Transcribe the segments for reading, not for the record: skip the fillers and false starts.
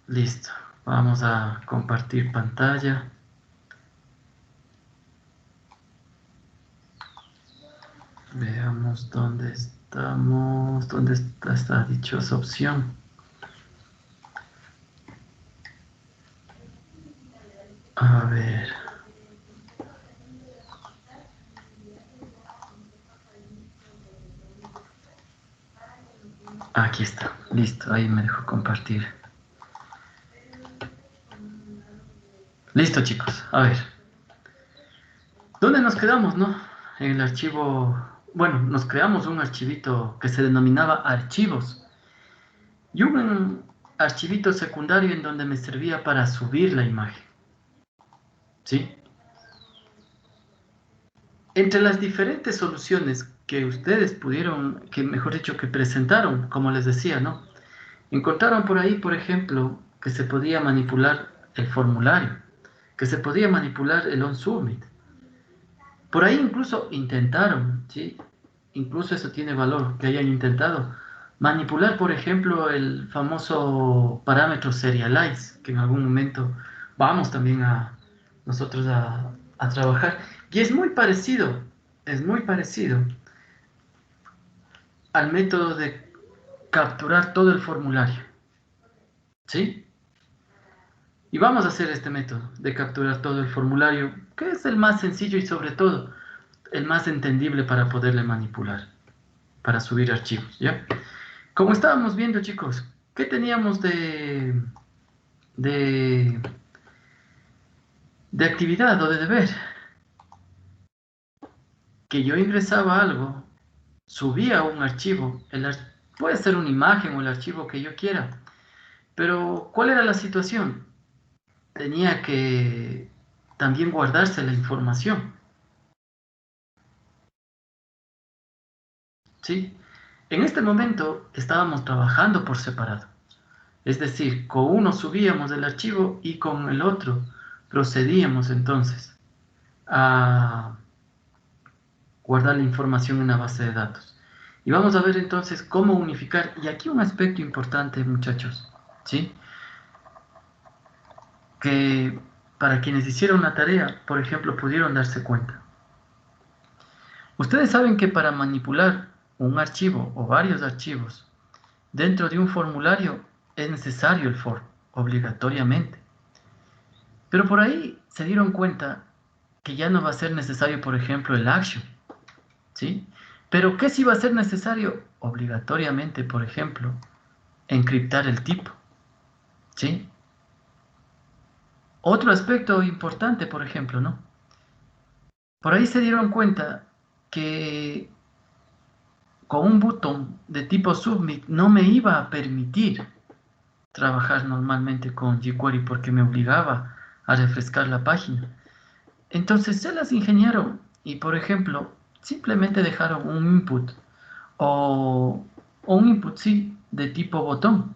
Listo. Vamos a compartir pantalla. Veamos dónde estamos. ¿Dónde está esta dichosa opción? A ver. Aquí está. Listo. Ahí me dejó compartir. Listo, chicos. A ver. ¿Dónde nos quedamos, no? En el archivo... Bueno, nos creamos un archivito que se denominaba archivos. Y un archivito secundario en donde me servía para subir la imagen. ¿Sí? Entre las diferentes soluciones que ustedes pudieron, que mejor dicho, que presentaron, como les decía, ¿no? Encontraron por ahí, por ejemplo, que se podía manipular el formulario, que se podía manipular el on-submit. Por ahí incluso intentaron, ¿sí? Incluso eso tiene valor, que hayan intentado manipular, por ejemplo, el famoso parámetro serialize, que en algún momento vamos también a nosotros a trabajar. Y es muy parecido al método de capturar todo el formulario, ¿sí? Y vamos a hacer este método de capturar todo el formulario, que es el más sencillo y sobre todo el más entendible para poderle manipular, para subir archivos, ¿ya? Como estábamos viendo, chicos, ¿qué teníamos de, de actividad o de deber? Que yo ingresaba algo, subía un archivo, puede ser una imagen o el archivo que yo quiera, pero ¿cuál era la situación? Tenía que también guardarse la información, ¿sí? En este momento estábamos trabajando por separado, es decir, con uno subíamos el archivo y con el otro procedíamos entonces a guardar la información en una base de datos. Y vamos a ver entonces cómo unificar. Y aquí un aspecto importante, muchachos, ¿sí? Que para quienes hicieron la tarea, por ejemplo, pudieron darse cuenta. Ustedes saben que para manipular un archivo o varios archivos dentro de un formulario es necesario el for, obligatoriamente. Pero por ahí se dieron cuenta que ya no va a ser necesario, por ejemplo, el action, ¿sí? Pero ¿qué sí va a ser necesario? Obligatoriamente, por ejemplo, encriptar el tipo, ¿sí? Otro aspecto importante, por ejemplo, ¿no? Por ahí se dieron cuenta que con un botón de tipo submit no me iba a permitir trabajar normalmente con jQuery porque me obligaba a refrescar la página. Entonces se las ingeniaron y, por ejemplo, simplemente dejaron un input o un input, sí, de tipo botón,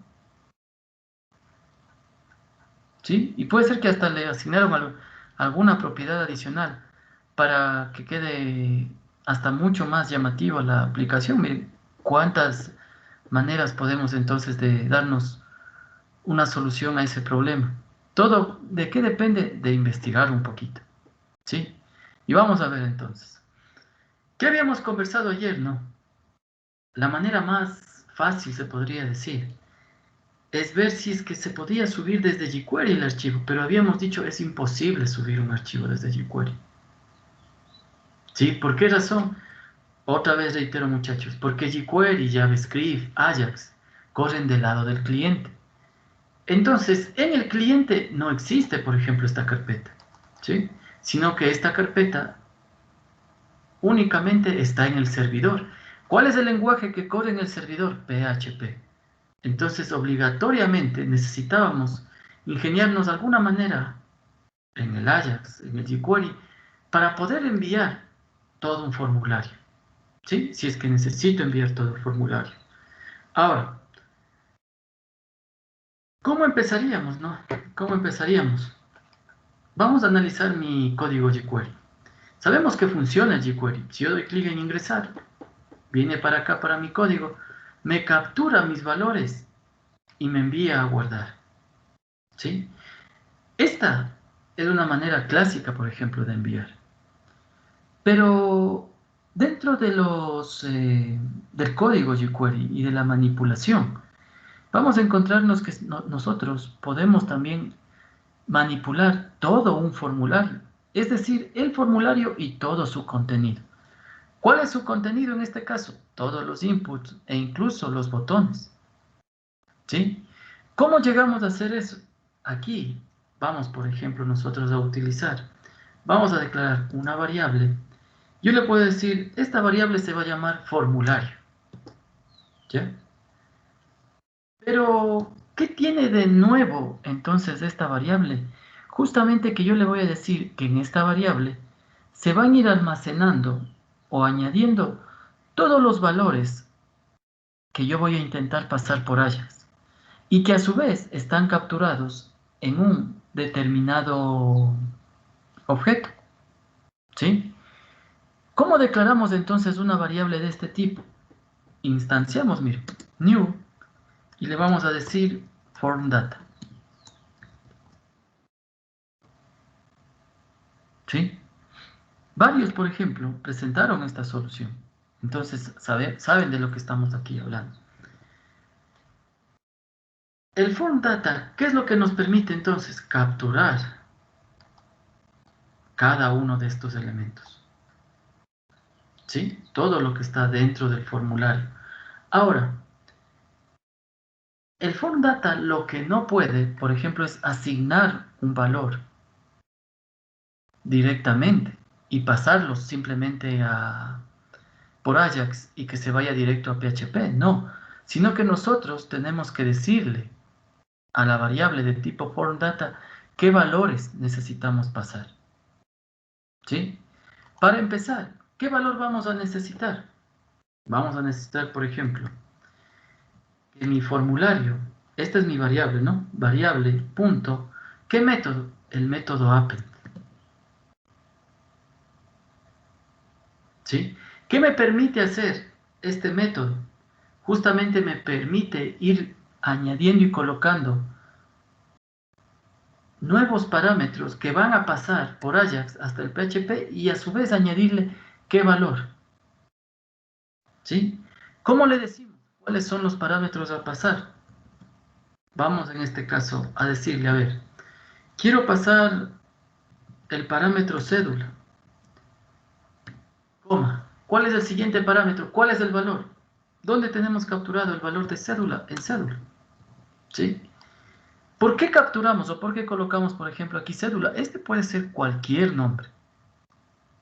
¿sí? Y puede ser que hasta le asignaron alguna propiedad adicional para que quede hasta mucho más llamativa la aplicación. Miren, cuántas maneras podemos entonces de darnos una solución a ese problema. Todo, ¿de qué depende? De investigar un poquito, ¿sí? Y vamos a ver entonces. ¿Qué habíamos conversado ayer, no? La manera más fácil, se podría decir, es ver si es que se podía subir desde jQuery el archivo, pero habíamos dicho es imposible subir un archivo desde jQuery. ¿Sí? ¿Por qué razón? Otra vez reitero, muchachos, porque jQuery, JavaScript, Ajax corren del lado del cliente. Entonces, en el cliente no existe, por ejemplo, esta carpeta, ¿sí? Sino que esta carpeta únicamente está en el servidor. ¿Cuál es el lenguaje que corre en el servidor? PHP. Entonces, obligatoriamente necesitábamos ingeniarnos de alguna manera en el Ajax, en el jQuery, para poder enviar todo un formulario, ¿sí? Si es que necesito enviar todo el formulario. Ahora, ¿cómo empezaríamos, no? ¿Cómo empezaríamos? Vamos a analizar mi código jQuery. Sabemos que funciona jQuery. Si yo doy clic en ingresar, viene para acá, para mi código, me captura mis valores y me envía a guardar. ¿sí? Esta es una manera clásica, por ejemplo, de enviar. Pero dentro de del código jQuery y de la manipulación, vamos a encontrarnos que nosotros podemos también manipular todo un formulario, es decir, el formulario y todo su contenido. ¿Cuál es su contenido en este caso? Todos los inputs e incluso los botones, ¿sí? ¿Cómo llegamos a hacer eso? Aquí vamos, por ejemplo, nosotros a utilizar, vamos a declarar una variable. Yo le puedo decir, esta variable se va a llamar formulario, ¿ya? Pero, ¿qué tiene de nuevo entonces esta variable? Justamente que yo le voy a decir que en esta variable se van a ir almacenando o añadiendo todos los valores que yo voy a intentar pasar por Ajax y que a su vez están capturados en un determinado objeto, ¿sí? ¿Cómo declaramos entonces una variable de este tipo? Instanciamos, mire, new, y le vamos a decir form data, ¿sí? Varios, por ejemplo, presentaron esta solución. Entonces, saben de lo que estamos aquí hablando. El form data, ¿qué es lo que nos permite entonces? Capturar cada uno de estos elementos, ¿sí? Todo lo que está dentro del formulario. Ahora, el form data lo que no puede, por ejemplo, es asignar un valor directamente y pasarlo simplemente por Ajax y que se vaya directo a PHP. No, sino que nosotros tenemos que decirle a la variable de tipo form data qué valores necesitamos pasar, ¿sí? Para empezar, ¿qué valor vamos a necesitar? Vamos a necesitar, por ejemplo, en mi formulario, esta es mi variable, ¿no? Variable, punto, ¿qué método? El método append, ¿sí? ¿Qué me permite hacer este método? Justamente me permite ir añadiendo y colocando nuevos parámetros que van a pasar por Ajax hasta el PHP y a su vez añadirle qué valor, ¿sí? ¿Cómo le decimos? ¿Cuáles son los parámetros a pasar? Vamos en este caso a decirle, a ver, quiero pasar el parámetro cédula, coma. ¿Cuál es el siguiente parámetro? ¿Cuál es el valor? ¿Dónde tenemos capturado el valor de cédula? En cédula, ¿sí? ¿Por qué capturamos o por qué colocamos, por ejemplo, aquí cédula? Este puede ser cualquier nombre,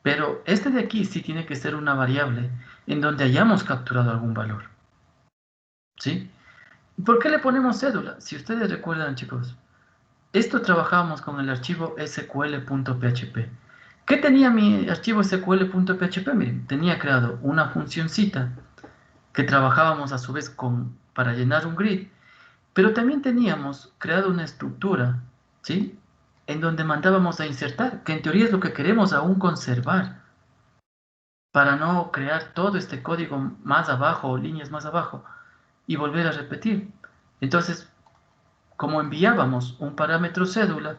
pero este de aquí sí tiene que ser una variable en donde hayamos capturado algún valor, ¿sí? ¿Por qué le ponemos cédula? Si ustedes recuerdan, chicos, esto trabajábamos con el archivo sql.php. ¿Qué tenía mi archivo sql.php? Miren, tenía creado una funcioncita que trabajábamos a su vez para llenar un grid, pero también teníamos creado una estructura, ¿sí? En donde mandábamos a insertar, que en teoría es lo que queremos aún conservar, para no crear todo este código más abajo o líneas más abajo y volver a repetir. Entonces, como enviábamos un parámetro cédula,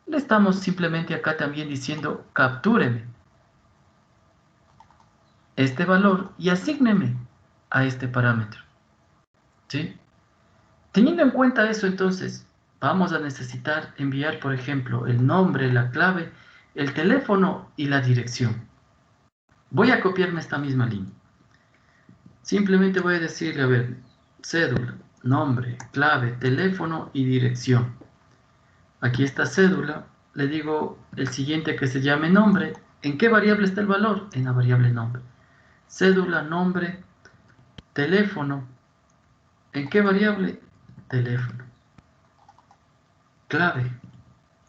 le estamos simplemente acá también diciendo captúreme este valor y asígneme a este parámetro, ¿sí? Teniendo en cuenta eso, entonces, vamos a necesitar enviar, por ejemplo, el nombre, la clave, el teléfono y la dirección. Voy a copiarme esta misma línea. Simplemente voy a decirle, a ver, cédula, nombre, clave, teléfono y dirección. Aquí está cédula, le digo el siguiente que se llame nombre. ¿En qué variable está el valor? En la variable nombre. Cédula, nombre, teléfono. ¿En qué variable? Teléfono. Clave.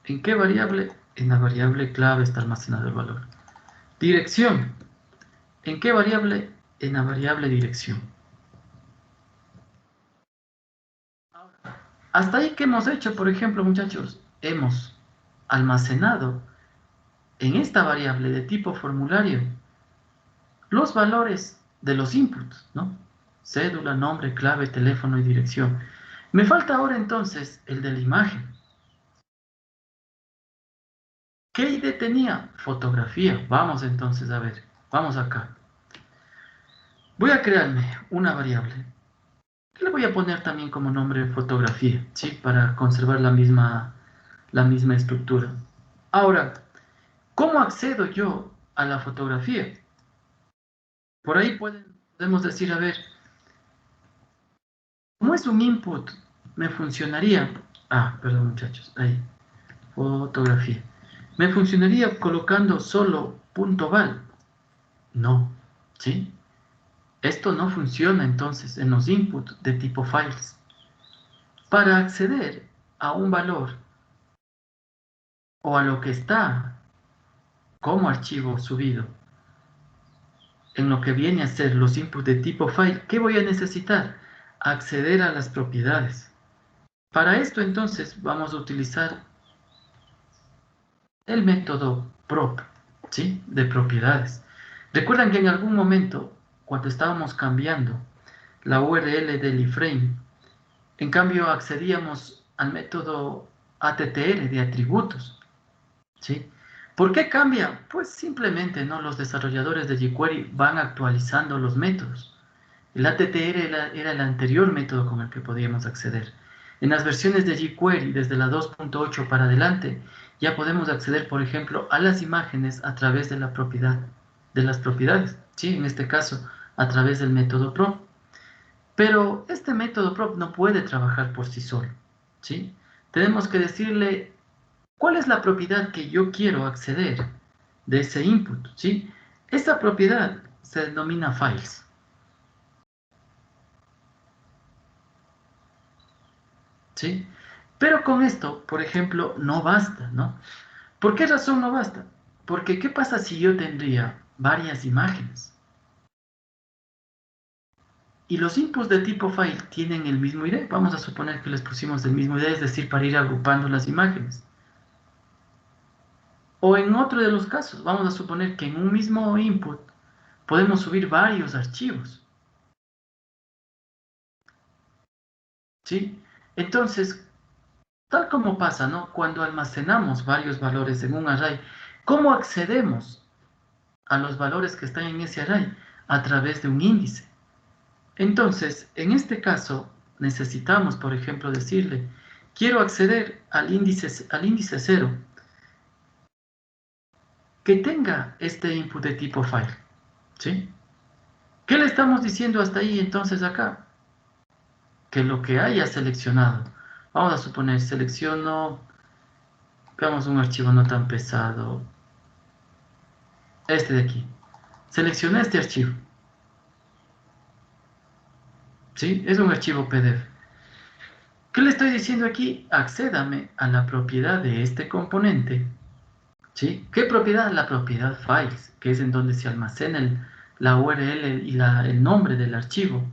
¿En qué variable? En la variable clave está almacenado el valor. Dirección. ¿En qué variable? En la variable dirección. Hasta ahí, ¿qué hemos hecho? Por ejemplo, muchachos, hemos almacenado en esta variable de tipo formulario los valores de los inputs, ¿no? Cédula, nombre, clave, teléfono y dirección. Me falta ahora entonces el de la imagen. ¿Qué ID tenía? Fotografía. Vamos entonces a ver. Vamos acá. Voy a crearme una variable. Que le voy a poner también como nombre fotografía, ¿sí? Para conservar la misma estructura. Ahora, ¿cómo accedo yo a la fotografía? Por ahí podemos decir, a ver, ¿cómo es un input? Me funcionaría. Ah, perdón muchachos, ahí. Fotografía. ¿Me funcionaría colocando solo .val? No, ¿sí? Esto no funciona entonces en los inputs de tipo files. Para acceder a un valor o a lo que está como archivo subido en lo que viene a ser los inputs de tipo file, ¿qué voy a necesitar? Acceder a las propiedades. Para esto entonces vamos a utilizar el método prop, ¿sí? De propiedades. Recuerdan que en algún momento, cuando estábamos cambiando la URL del iframe, en cambio accedíamos al método attr de atributos, ¿sí? ¿Por qué cambia? Pues simplemente, ¿no? Los desarrolladores de jQuery van actualizando los métodos. El attr era el anterior método con el que podíamos acceder. En las versiones de jQuery, desde la 2.8 para adelante, ya podemos acceder, por ejemplo, a las imágenes a través de la propiedad, de las propiedades, ¿sí? En este caso, a través del método prop. Pero este método prop no puede trabajar por sí solo, ¿sí? Tenemos que decirle cuál es la propiedad que yo quiero acceder de ese input, ¿sí? Esta propiedad se denomina files, ¿sí? Pero con esto, por ejemplo, no basta, ¿no? ¿Por qué razón no basta? Porque ¿qué pasa si yo tendría varias imágenes? Y los inputs de tipo file tienen el mismo ID. Vamos a suponer que les pusimos el mismo ID, es decir, para ir agrupando las imágenes. O en otro de los casos, vamos a suponer que en un mismo input podemos subir varios archivos, ¿sí? Entonces, tal como pasa, ¿no? Cuando almacenamos varios valores en un array, ¿cómo accedemos a los valores que están en ese array? A través de un índice. Entonces, en este caso, necesitamos, por ejemplo, decirle, quiero acceder al índice 0 que tenga este input de tipo file, ¿sí? ¿Qué le estamos diciendo hasta ahí entonces acá? Que lo que haya seleccionado, vamos a suponer, selecciono, veamos un archivo no tan pesado, este de aquí, seleccioné este archivo, ¿sí? Es un archivo PDF. ¿Qué le estoy diciendo aquí? Accédame a la propiedad de este componente, ¿sí? ¿Qué propiedad? La propiedad files, que es en donde se almacena la URL y el nombre del archivo.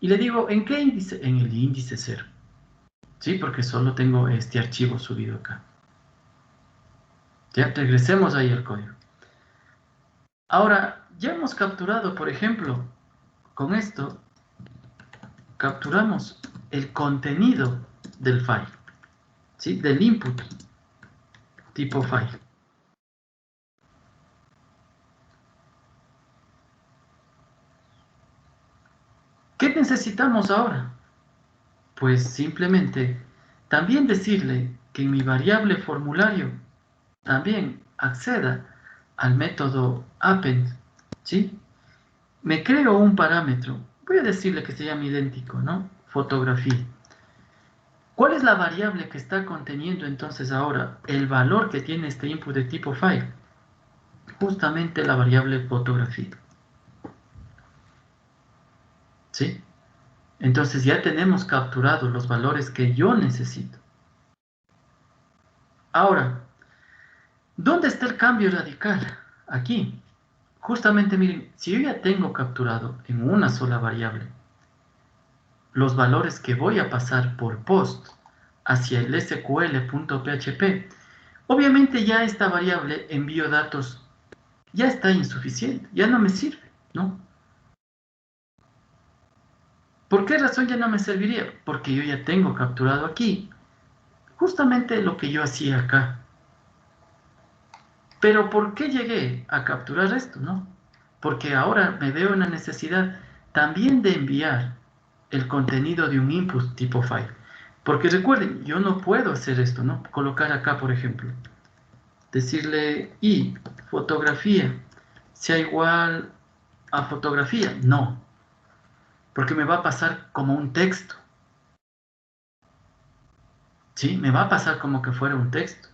Y le digo, ¿en qué índice? En el índice 0, ¿sí? Porque solo tengo este archivo subido acá. Ya, regresemos ahí al código. Ahora, ya hemos capturado, por ejemplo, con esto, capturamos el contenido del file, ¿sí? Del input tipo file. ¿Qué necesitamos ahora? Pues simplemente también decirle que en mi variable formulario también acceda al método append, ¿sí? Me creo un parámetro, voy a decirle que se llama idéntico, ¿no? Fotografía. ¿Cuál es la variable que está conteniendo entonces ahora el valor que tiene este input de tipo file? Justamente la variable fotografía, ¿sí? Entonces ya tenemos capturados los valores que yo necesito. Ahora, ¿dónde está el cambio radical? Aquí. Justamente, miren, si yo ya tengo capturado en una sola variable los valores que voy a pasar por post hacia el sql.php, obviamente ya esta variable envío datos ya está insuficiente, ya no me sirve, ¿no? ¿Por qué razón ya no me serviría? Porque yo ya tengo capturado aquí justamente lo que yo hacía acá. Pero ¿por qué llegué a capturar esto, no? Porque ahora me veo en la necesidad también de enviar el contenido de un input tipo file. Porque recuerden, yo no puedo hacer esto, ¿no? Colocar acá, por ejemplo, decirle y fotografía sea igual a fotografía. No, porque me va a pasar como un texto. ¿Sí? Me va a pasar como que fuera un texto.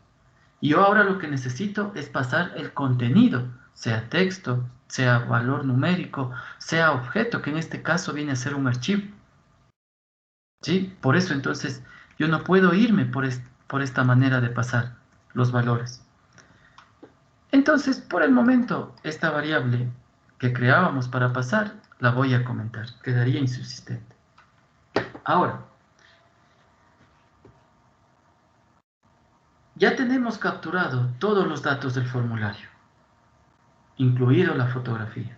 Y yo ahora lo que necesito es pasar el contenido, sea texto, sea valor numérico, sea objeto, que en este caso viene a ser un archivo. ¿Sí? Por eso entonces yo no puedo irme por esta manera de pasar los valores. Entonces, por el momento, esta variable que creábamos para pasar, la voy a comentar, quedaría insubsistente. Ahora, ya tenemos capturado todos los datos del formulario, incluido la fotografía.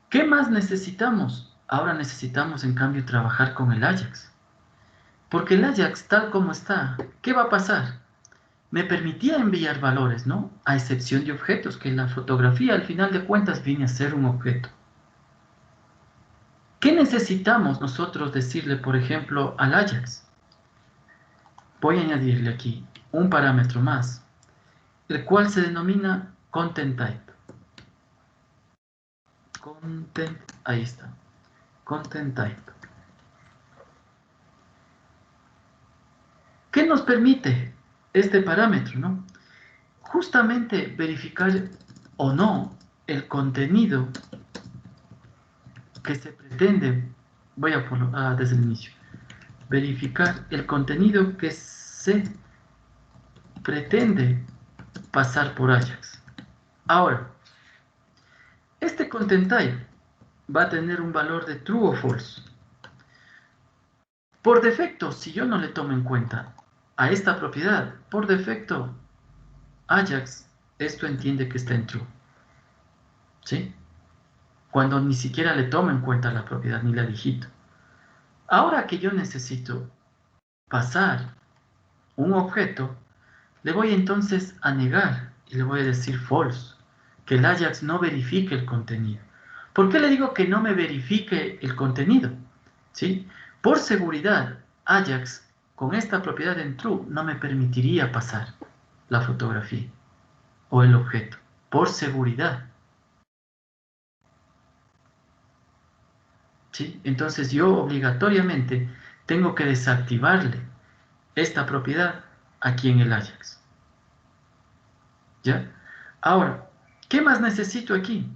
¿Qué más necesitamos? Ahora necesitamos, en cambio, trabajar con el Ajax. Porque el Ajax, tal como está, ¿qué va a pasar? Me permitía enviar valores, ¿no? A excepción de objetos, que la fotografía, al final de cuentas, viene a ser un objeto. ¿Qué necesitamos nosotros decirle, por ejemplo, al Ajax? Voy a añadirle aquí un parámetro más, el cual se denomina content type. Content, ahí está, content type. ¿Qué nos permite este parámetro, no? Justamente verificar o no el contenido que se pretende, voy a ponerlo desde el inicio, verificar el contenido que se pretende pasar por Ajax. Ahora, este content type va a tener un valor de true o false. Por defecto, si yo no le tomo en cuenta a esta propiedad, por defecto, Ajax, esto entiende que está en true. ¿Sí? Cuando ni siquiera le tomo en cuenta la propiedad ni la digito. Ahora que yo necesito pasar un objeto, le voy entonces a negar y le voy a decir false, que el Ajax no verifique el contenido. ¿Por qué le digo que no me verifique el contenido? ¿Sí? Por seguridad, Ajax con esta propiedad en true no me permitiría pasar la fotografía o el objeto, por seguridad. ¿Sí? Entonces yo obligatoriamente tengo que desactivarle esta propiedad aquí en el Ajax. ¿Ya? Ahora, ¿qué más necesito aquí?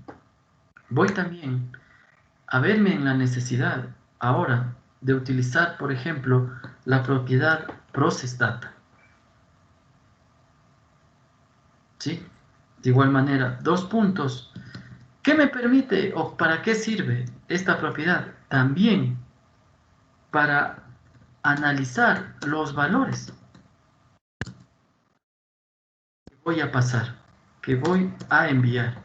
Voy también a verme en la necesidad ahora de utilizar, por ejemplo, la propiedad processData. ¿Sí? De igual manera, dos puntos. ¿Qué me permite o para qué sirve esta propiedad? También para analizar los valores que voy a pasar, que voy a enviar.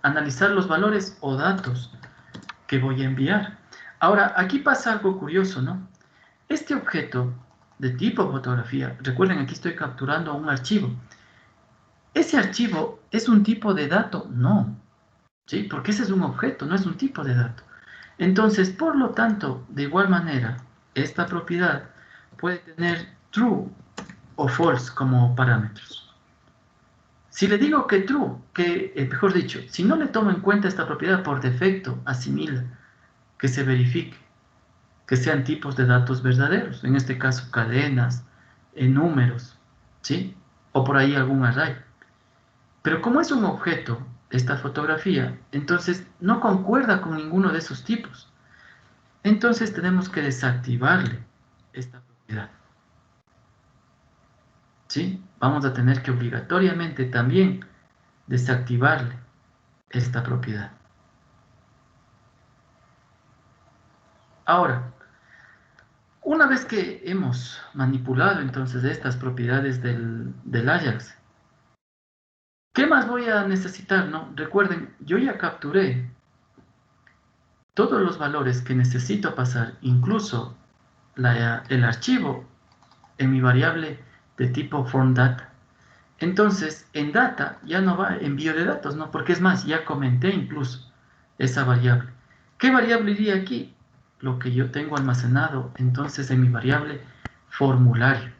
Analizar los valores o datos que voy a enviar. Ahora, aquí pasa algo curioso, ¿no? Este objeto de tipo fotografía, recuerden, aquí estoy capturando un archivo. ¿Ese archivo es un tipo de dato? No, ¿sí? Porque ese es un objeto, no es un tipo de dato. Entonces, por lo tanto, de igual manera, esta propiedad puede tener true o false como parámetros. Si le digo que true, mejor dicho, si no le tomo en cuenta esta propiedad por defecto, asimila que se verifique que sean tipos de datos verdaderos, en este caso cadenas, números, ¿sí? O por ahí algún array. Pero como es un objeto, esta fotografía, entonces no concuerda con ninguno de esos tipos. Entonces tenemos que desactivarle esta propiedad. ¿Sí? Vamos a tener que obligatoriamente también desactivarle esta propiedad. Ahora, una vez que hemos manipulado entonces estas propiedades del Ajax, ¿qué más voy a necesitar, no? Recuerden, yo ya capturé todos los valores que necesito pasar, incluso el archivo en mi variable de tipo formData. Entonces, en data ya no va envío de datos, ¿no? Porque es más, ya comenté incluso esa variable. ¿Qué variable iría aquí? Lo que yo tengo almacenado entonces en mi variable formulario.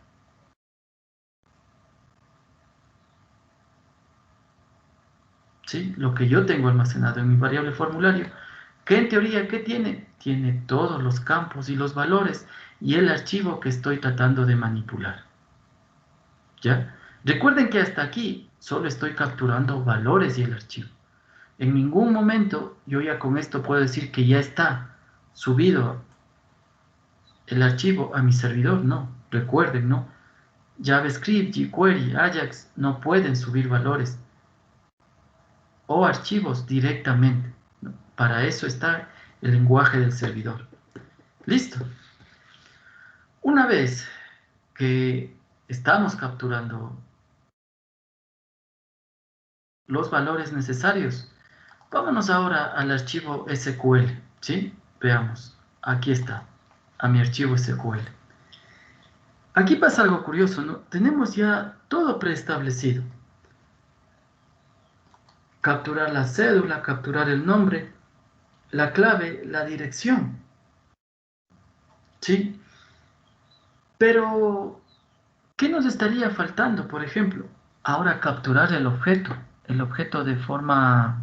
¿Sí? Lo que yo tengo almacenado en mi variable formulario, que en teoría, ¿qué tiene? Tiene todos los campos y los valores y el archivo que estoy tratando de manipular. ¿Ya? Recuerden que hasta aquí solo estoy capturando valores y el archivo. En ningún momento yo ya con esto puedo decir que ya está subido el archivo a mi servidor. No, recuerden, no. JavaScript, jQuery, Ajax no pueden subir valores o archivos directamente. ¿No? Para eso está el lenguaje del servidor. Listo. Una vez que estamos capturando los valores necesarios, vámonos ahora al archivo SQL, ¿sí? Veamos, aquí está, a mi archivo SQL. Aquí pasa algo curioso, ¿no? Tenemos ya todo preestablecido. Capturar la cédula, capturar el nombre, la clave, la dirección, ¿sí? Pero, ¿qué nos estaría faltando, por ejemplo? Ahora capturar el objeto de forma,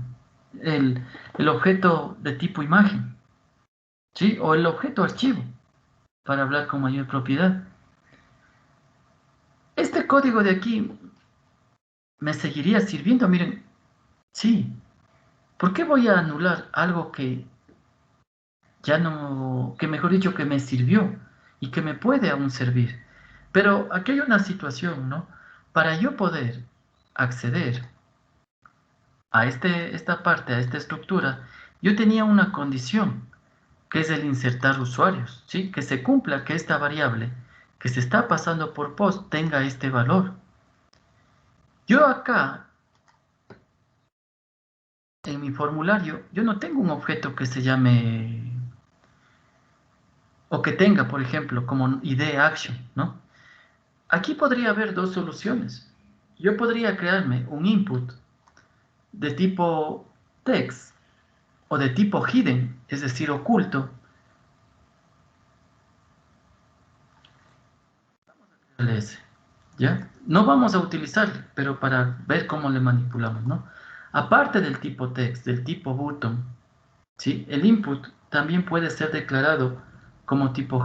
el objeto de tipo imagen, ¿sí? O el objeto archivo, para hablar con mayor propiedad. Este código de aquí me seguiría sirviendo, miren, sí. ¿Por qué voy a anular algo que ya no, que mejor dicho, que me sirvió y que me puede aún servir? Pero aquí hay una situación, ¿no? Para yo poder acceder a esta parte, a esta estructura, yo tenía una condición, que es el insertar usuarios, ¿sí? Que se cumpla que esta variable que se está pasando por post tenga este valor. Yo acá, en mi formulario, yo no tengo un objeto que se llame, o que tenga, por ejemplo, como ID action, ¿no? Aquí podría haber dos soluciones. Yo podría crearme un input de tipo text o de tipo hidden, es decir, oculto, ls, ¿ya? No vamos a utilizar, pero para ver cómo le manipulamos, ¿no? Aparte del tipo text, del tipo button, ¿sí? El input también puede ser declarado como tipo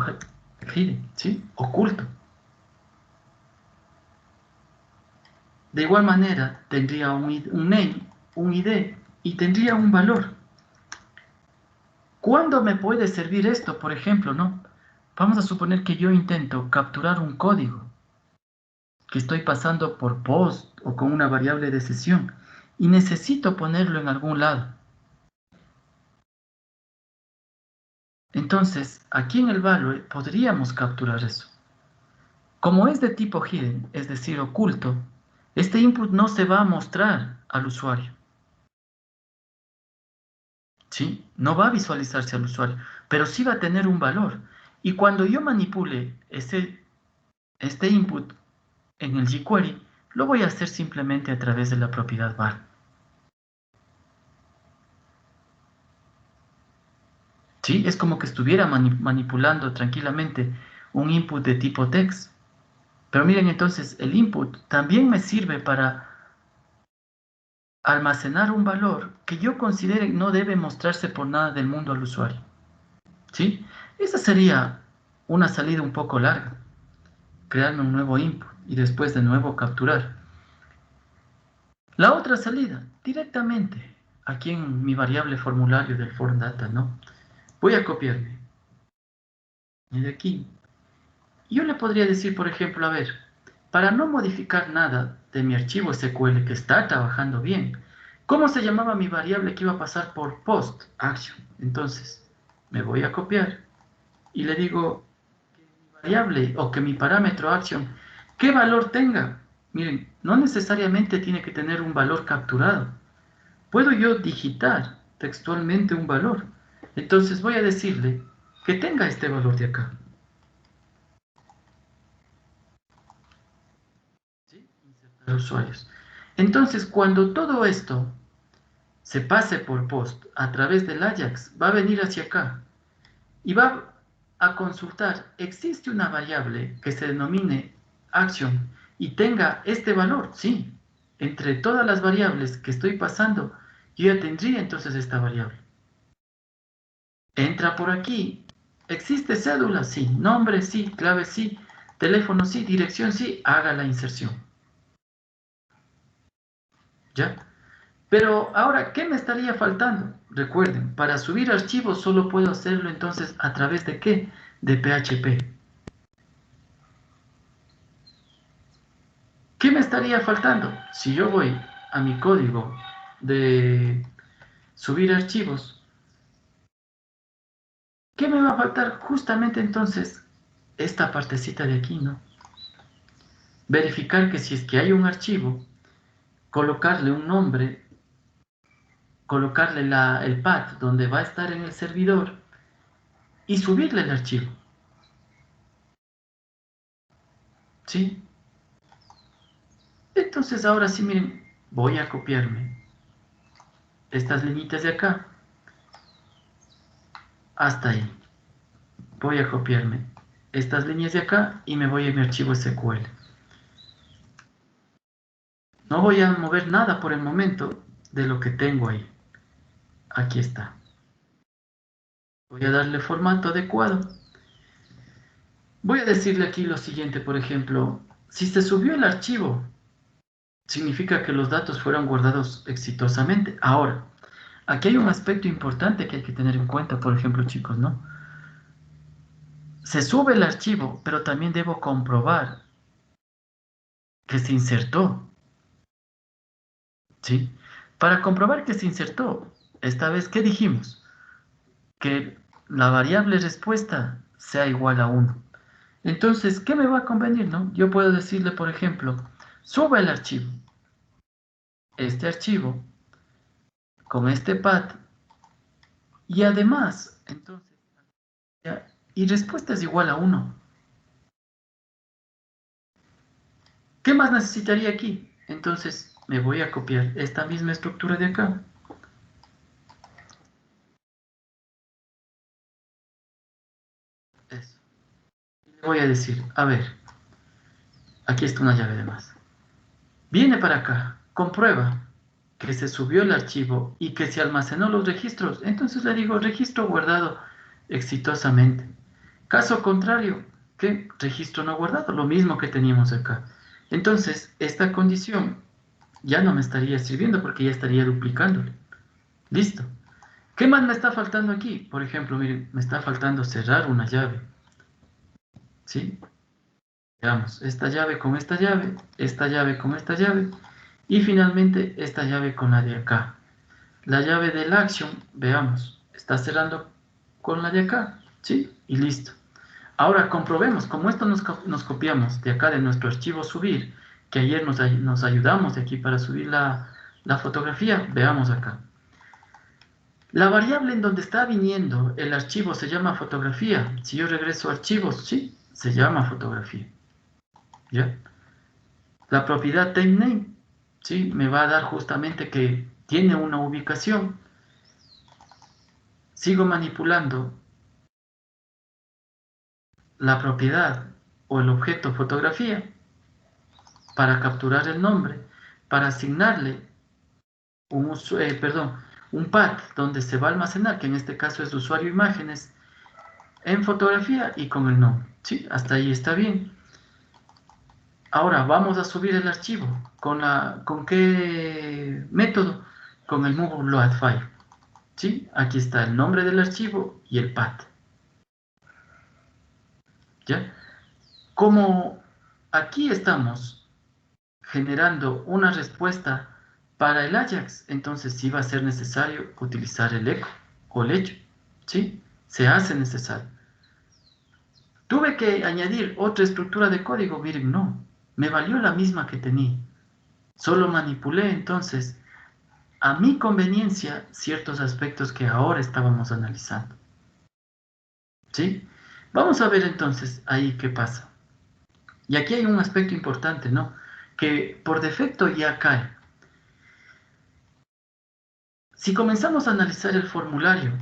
hidden, ¿sí? Oculto. De igual manera, tendría un name, un ID y tendría un valor. ¿Cuándo me puede servir esto? Por ejemplo, ¿no? Vamos a suponer que yo intento capturar un código que estoy pasando por post o con una variable de sesión y necesito ponerlo en algún lado. Entonces, aquí en el value podríamos capturar eso. Como es de tipo hidden, es decir, oculto, este input no se va a mostrar al usuario, ¿sí? No va a visualizarse al usuario, pero sí va a tener un valor. Y cuando yo manipule este input en el jQuery, lo voy a hacer simplemente a través de la propiedad var. ¿Sí? Es como que estuviera manipulando tranquilamente un input de tipo text. Pero miren, entonces el input también me sirve para almacenar un valor que yo considere no debe mostrarse por nada del mundo al usuario. ¿Sí? Esa sería una salida un poco larga. Crearme un nuevo input y después de nuevo capturar. La otra salida, directamente aquí en mi variable formulario del form data, ¿no? Voy a copiarme de aquí. Yo le podría decir, por ejemplo, a ver, para no modificar nada de mi archivo SQL que está trabajando bien, ¿cómo se llamaba mi variable que iba a pasar por post action? Entonces, me voy a copiar y le digo que mi variable o que mi parámetro action, ¿qué valor tenga? Miren, no necesariamente tiene que tener un valor capturado. Puedo yo digitar textualmente un valor. Entonces voy a decirle que tenga este valor de acá. ¿Sí? los usuarios. Entonces, cuando todo esto se pase por post a través del Ajax, va a venir hacia acá y va a consultar, ¿existe una variable que se denomine action y tenga este valor? Sí, entre todas las variables que estoy pasando, yo ya tendría entonces esta variable. Entra por aquí, ¿existe cédula? Sí, nombre sí, clave sí, teléfono sí, dirección sí, haga la inserción. ¿Ya? Pero ahora, ¿qué me estaría faltando? Recuerden, para subir archivos solo puedo hacerlo entonces a través de ¿qué? De PHP. ¿Qué me estaría faltando? Si yo voy a mi código de subir archivos, ¿qué me va a faltar? Justamente entonces esta partecita de aquí, ¿no? Verificar que si es que hay un archivo, colocarle un nombre, colocarle el path donde va a estar en el servidor y subirle el archivo, ¿sí? Entonces ahora sí, miren, voy a copiarme estas líneas de acá hasta ahí. Voy a copiarme estas líneas de acá y me voy a mi archivo SQL. No voy a mover nada por el momento de lo que tengo ahí. Aquí está. Voy a darle formato adecuado. Voy a decirle aquí lo siguiente, por ejemplo, si se subió el archivo, significa que los datos fueron guardados exitosamente. Ahora, aquí hay un aspecto importante que hay que tener en cuenta, por ejemplo, chicos, ¿no? Se sube el archivo, pero también debo comprobar que se insertó, ¿sí? Para comprobar que se insertó, esta vez, ¿qué dijimos? Que la variable respuesta sea igual a 1. Entonces, ¿qué me va a convenir, no? Yo puedo decirle, por ejemplo, suba el archivo, este archivo, con este path, y además, entonces, ya, y respuesta es igual a 1. ¿Qué más necesitaría aquí? Entonces, me voy a copiar esta misma estructura de acá. Eso. Le voy a decir, a ver, aquí está una llave de más. Viene para acá, comprueba que se subió el archivo y que se almacenó los registros. Entonces le digo, registro guardado exitosamente. Caso contrario, ¿qué? Registro no guardado, lo mismo que teníamos acá. Entonces, esta condición ya no me estaría sirviendo porque ya estaría duplicándole. Listo. ¿Qué más me está faltando aquí? Por ejemplo, miren, me está faltando cerrar una llave. ¿Sí? Veamos, esta llave con esta llave y finalmente esta llave con la de acá. La llave del action, veamos, está cerrando con la de acá, ¿sí? Y listo. Ahora comprobemos, como esto nos copiamos de acá de nuestro archivo subir, que ayer nos ayudamos de aquí para subir la fotografía, veamos acá. La variable en donde está viniendo el archivo se llama fotografía. Si yo regreso a archivos, sí, se llama fotografía. ¿Ya? La propiedad TypeName, ¿sí? Me va a dar justamente que tiene una ubicación. Sigo manipulando la propiedad o el objeto fotografía para capturar el nombre, para asignarle un path donde se va a almacenar, que en este caso es de usuario imágenes, en fotografía y con el nombre. ¿Sí? Hasta ahí está bien. Ahora vamos a subir el archivo. ¿Con qué método? Con el move load file. ¿Sí? Aquí está el nombre del archivo y el path. ¿Ya? Como aquí estamos generando una respuesta para el Ajax, entonces sí va a ser necesario utilizar el eco o el hecho, ¿sí? Se hace necesario. Tuve que añadir otra estructura de código, miren, no, me valió la misma que tenía. Solo manipulé entonces a mi conveniencia ciertos aspectos que ahora estábamos analizando, ¿sí? Vamos a ver entonces ahí qué pasa. Y aquí hay un aspecto importante, ¿no? que por defecto ya cae. Si comenzamos a analizar el formulario,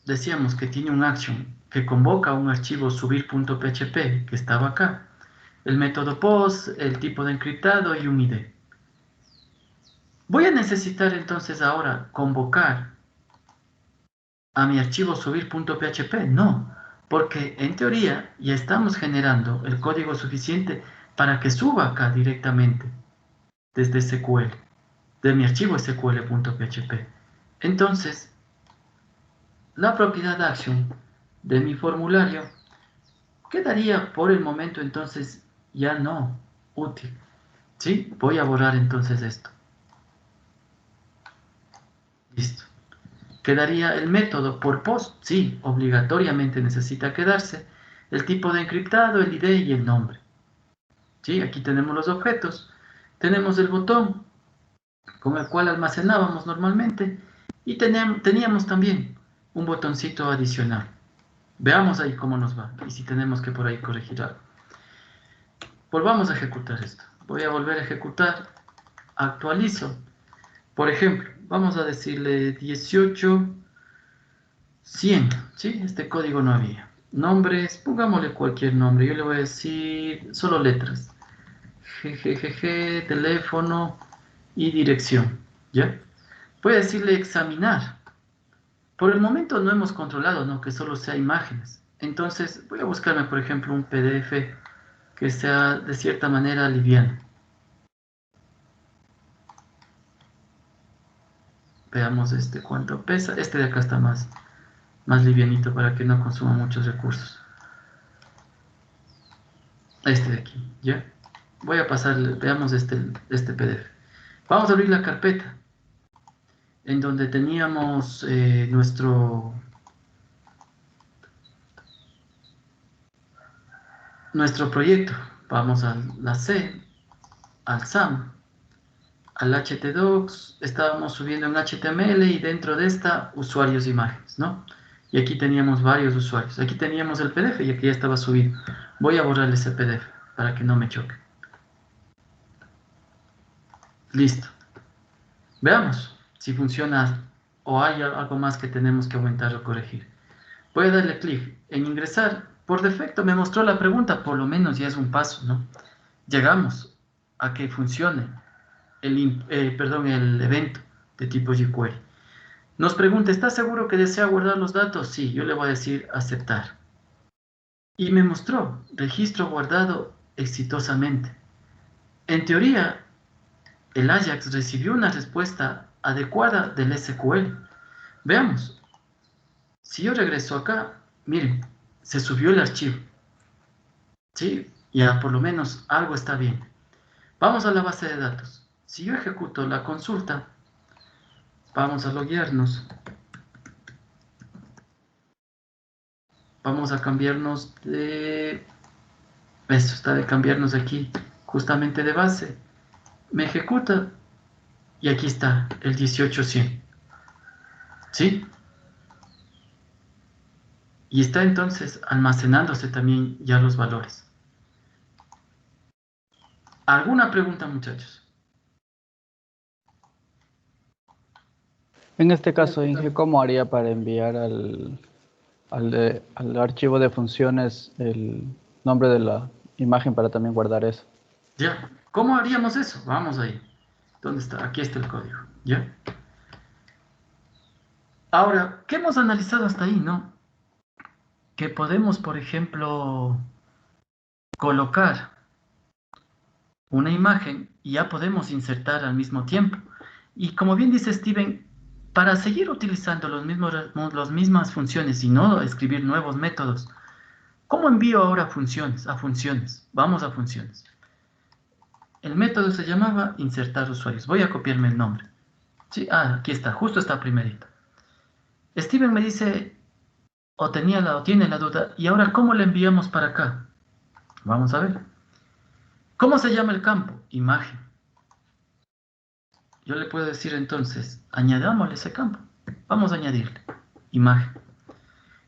decíamos que tiene un action que convoca un archivo subir.php que estaba acá, el método post, el tipo de encriptado y un ID. Voy a necesitar entonces ahora convocar a mi archivo subir.php. No, porque en teoría ya estamos generando el código suficiente para que suba acá directamente desde SQL, de mi archivo sql.php. Entonces, la propiedad action de mi formulario quedaría por el momento entonces ya no útil. ¿Sí? Voy a borrar entonces esto. Listo. Quedaría el método por post. Sí, obligatoriamente necesita quedarse el tipo de encriptado, el ID y el nombre. ¿Sí? Aquí tenemos los objetos. Tenemos el botón con el cual almacenábamos normalmente y teníamos también un botoncito adicional. Veamos ahí cómo nos va y si tenemos que por ahí corregir algo. Volvamos a ejecutar esto. Voy a volver a ejecutar. Actualizo. Por ejemplo, vamos a decirle 18.100. ¿Sí? Este código no había. Nombres, pongámosle cualquier nombre. Yo le voy a decir solo letras. GGGG, teléfono y dirección. ¿Ya? Voy a decirle examinar. Por el momento no hemos controlado, ¿no? Que solo sea imágenes. Entonces voy a buscarme, por ejemplo, un PDF que sea de cierta manera liviano. Veamos este cuánto pesa. Este de acá está más livianito para que no consuma muchos recursos. Este de aquí, ¿ya? Voy a pasarle, veamos este PDF. Vamos a abrir la carpeta en donde teníamos nuestro proyecto. Vamos a la C, al SAM, al htdocs, estábamos subiendo en HTML y dentro de esta usuarios de imágenes, ¿no? Y aquí teníamos varios usuarios. Aquí teníamos el PDF y aquí ya estaba subido. Voy a borrar ese PDF para que no me choque. Listo. Veamos si funciona o hay algo más que tenemos que aumentar o corregir. Voy a darle clic en ingresar. Por defecto me mostró la pregunta, por lo menos ya es un paso, ¿no? Llegamos a que funcione el evento de tipo jQuery. Nos pregunta, ¿está seguro que desea guardar los datos? Sí, yo le voy a decir aceptar. Y me mostró registro guardado exitosamente. En teoría, el Ajax recibió una respuesta adecuada del SQL. Veamos. Si yo regreso acá, miren, se subió el archivo. ¿Sí? Ya por lo menos algo está bien. Vamos a la base de datos. Si yo ejecuto la consulta, vamos a loguearnos. Vamos a cambiarnos de... Esto está de cambiarnos aquí, justamente de base. Me ejecuta y aquí está el 18.100. ¿Sí? Y está entonces almacenándose también ya los valores. ¿Alguna pregunta, muchachos? En este caso, Inge, ¿cómo haría para enviar al archivo de funciones el nombre de la imagen para también guardar eso? Ya. ¿Cómo haríamos eso? Vamos ahí. ¿Dónde está? Aquí está el código. ¿Ya? Ahora, ¿qué hemos analizado hasta ahí, no? Que podemos, por ejemplo, colocar una imagen y ya podemos insertar al mismo tiempo. Y como bien dice Steven, para seguir utilizando las mismas funciones y no escribir nuevos métodos, ¿cómo envío ahora funciones? A funciones. Vamos a funciones. El método se llamaba insertar usuarios. Voy a copiarme el nombre. Sí, aquí está, justo está primerito. Steven me dice, o tiene la duda, ¿y ahora cómo le enviamos para acá? Vamos a ver. ¿Cómo se llama el campo? Imagen. Yo le puedo decir entonces, añadámosle ese campo. Vamos a añadirle imagen.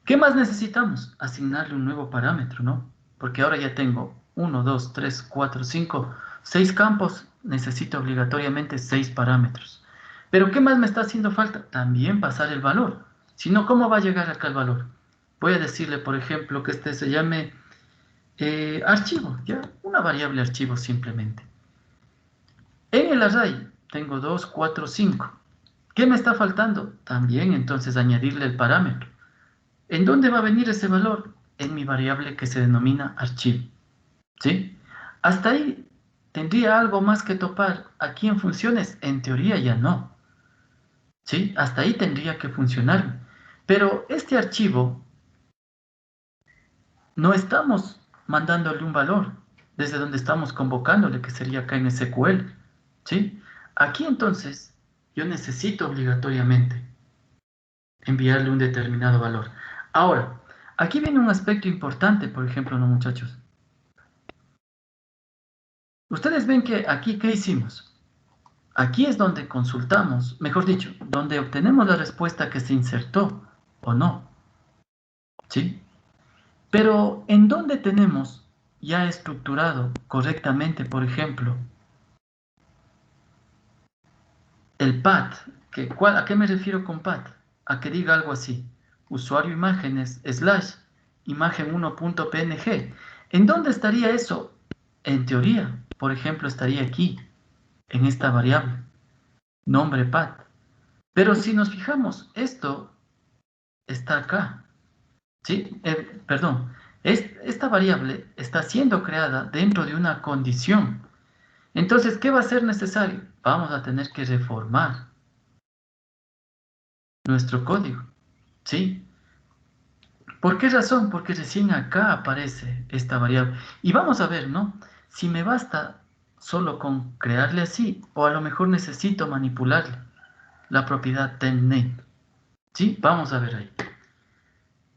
¿Qué más necesitamos? Asignarle un nuevo parámetro, ¿no? Porque ahora ya tengo 1, 2, 3, 4, 5 6 campos, necesito obligatoriamente 6 parámetros. Pero ¿qué más me está haciendo falta? También pasar el valor. Si no, ¿cómo va a llegar acá el valor? Voy a decirle, por ejemplo, que este se llame archivo, ¿ya? Una variable archivo simplemente. En el array tengo 2, 4, 5. ¿Qué me está faltando? También entonces añadirle el parámetro. ¿En dónde va a venir ese valor? En mi variable que se denomina archivo. ¿Sí? Hasta ahí tendría algo más que topar. Aquí en funciones, en teoría ya no. ¿Sí? Hasta ahí tendría que funcionar. Pero este archivo no estamos mandándole un valor desde donde estamos convocándole, que sería acá en SQL. ¿Sí? Aquí entonces yo necesito obligatoriamente enviarle un determinado valor. Ahora, aquí viene un aspecto importante, por ejemplo, ¿no, muchachos? Ustedes ven que aquí, ¿qué hicimos? Aquí es donde consultamos, mejor dicho, donde obtenemos la respuesta que se insertó o no. ¿Sí? Pero ¿en dónde tenemos ya estructurado correctamente, por ejemplo, el path? ¿A qué me refiero con path? A que diga algo así, usuario imágenes / imagen 1.png. ¿En dónde estaría eso? En teoría, por ejemplo, estaría aquí, en esta variable, nombre path. Pero si nos fijamos, esto está acá. ¿Sí? Perdón, esta variable está siendo creada dentro de una condición. Entonces, ¿qué va a ser necesario? Vamos a tener que reformar nuestro código. ¿Sí? ¿Por qué razón? Porque recién acá aparece esta variable. Y vamos a ver, ¿no? Si me basta solo con crearle así, o a lo mejor necesito manipularle la propiedad temname. ¿Sí? Vamos a ver ahí.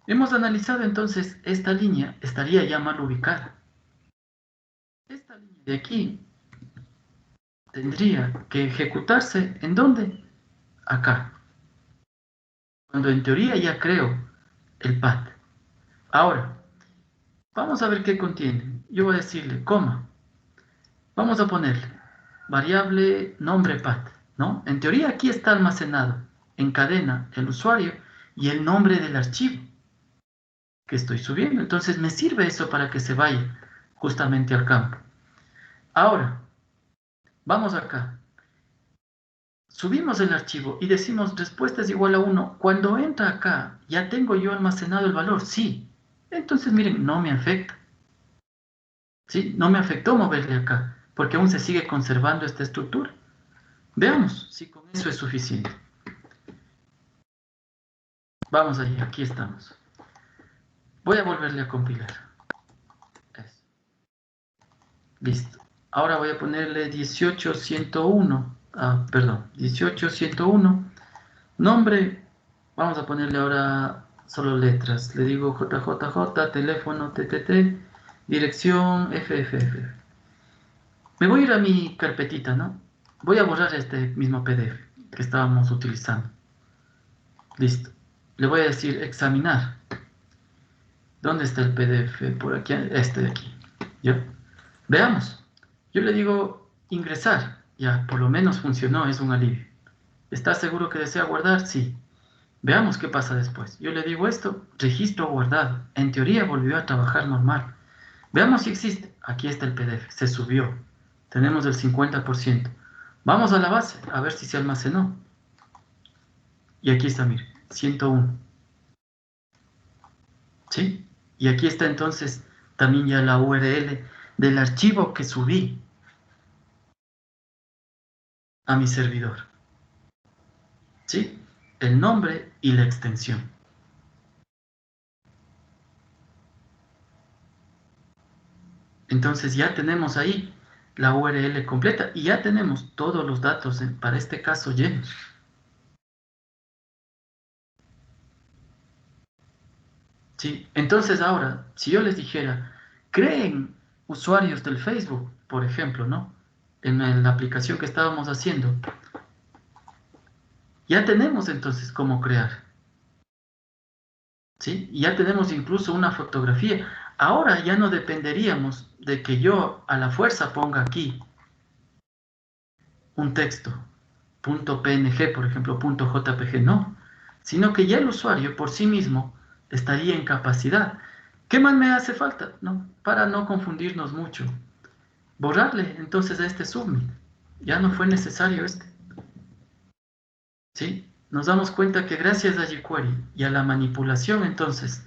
Hemos analizado entonces esta línea, estaría ya mal ubicada. Esta línea de aquí tendría que ejecutarse ¿en dónde? Acá. Cuando en teoría ya creo el path. Ahora, vamos a ver qué contiene. Yo voy a decirle coma. Vamos a ponerle variable nombre path, ¿no? En teoría aquí está almacenado en cadena el usuario y el nombre del archivo que estoy subiendo. Entonces me sirve eso para que se vaya justamente al campo. Ahora, vamos acá. Subimos el archivo y decimos respuesta es igual a 1. Cuando entra acá, ¿ya tengo yo almacenado el valor? Sí. Entonces, miren, no me afecta. ¿Sí? No me afectó moverle acá, porque aún se sigue conservando esta estructura. Veamos si con eso es suficiente. Vamos allá, aquí estamos. Voy a volverle a compilar. Eso. Listo. Ahora voy a ponerle 18101. Perdón, 18101. Nombre, vamos a ponerle ahora solo letras. Le digo JJJ, teléfono TTT, dirección FFF. Me voy a ir a mi carpetita, ¿no? Voy a borrar este mismo PDF que estábamos utilizando. Listo. Le voy a decir examinar. ¿Dónde está el PDF? Por aquí, este de aquí. ¿Ya? Veamos. Yo le digo ingresar. Ya, por lo menos funcionó, es un alivio. ¿Está seguro que desea guardar? Sí. Veamos qué pasa después. Yo le digo esto, registro guardado. En teoría volvió a trabajar normal. Veamos si existe. Aquí está el PDF, se subió. Tenemos el 50%. Vamos a la base, a ver si se almacenó. Y aquí está, mire, 101. ¿Sí? Y aquí está entonces también ya la URL del archivo que subí a mi servidor. ¿Sí? El nombre y la extensión. Entonces ya tenemos ahí la URL completa y ya tenemos todos los datos para este caso llenos. ¿Sí? Entonces ahora, si yo les dijera, creen usuarios del Facebook, por ejemplo, ¿no? En la aplicación que estábamos haciendo, ya tenemos entonces cómo crear. ¿Sí? Y ya tenemos incluso una fotografía. Ahora ya no dependeríamos de que yo a la fuerza ponga aquí un texto, .png, por ejemplo, .jpg, no, sino que ya el usuario por sí mismo estaría en capacidad. ¿Qué más me hace falta? ¿No? Para no confundirnos mucho. Borrarle entonces a este submit. Ya no fue necesario este. ¿Sí? Nos damos cuenta que gracias a jQuery y a la manipulación entonces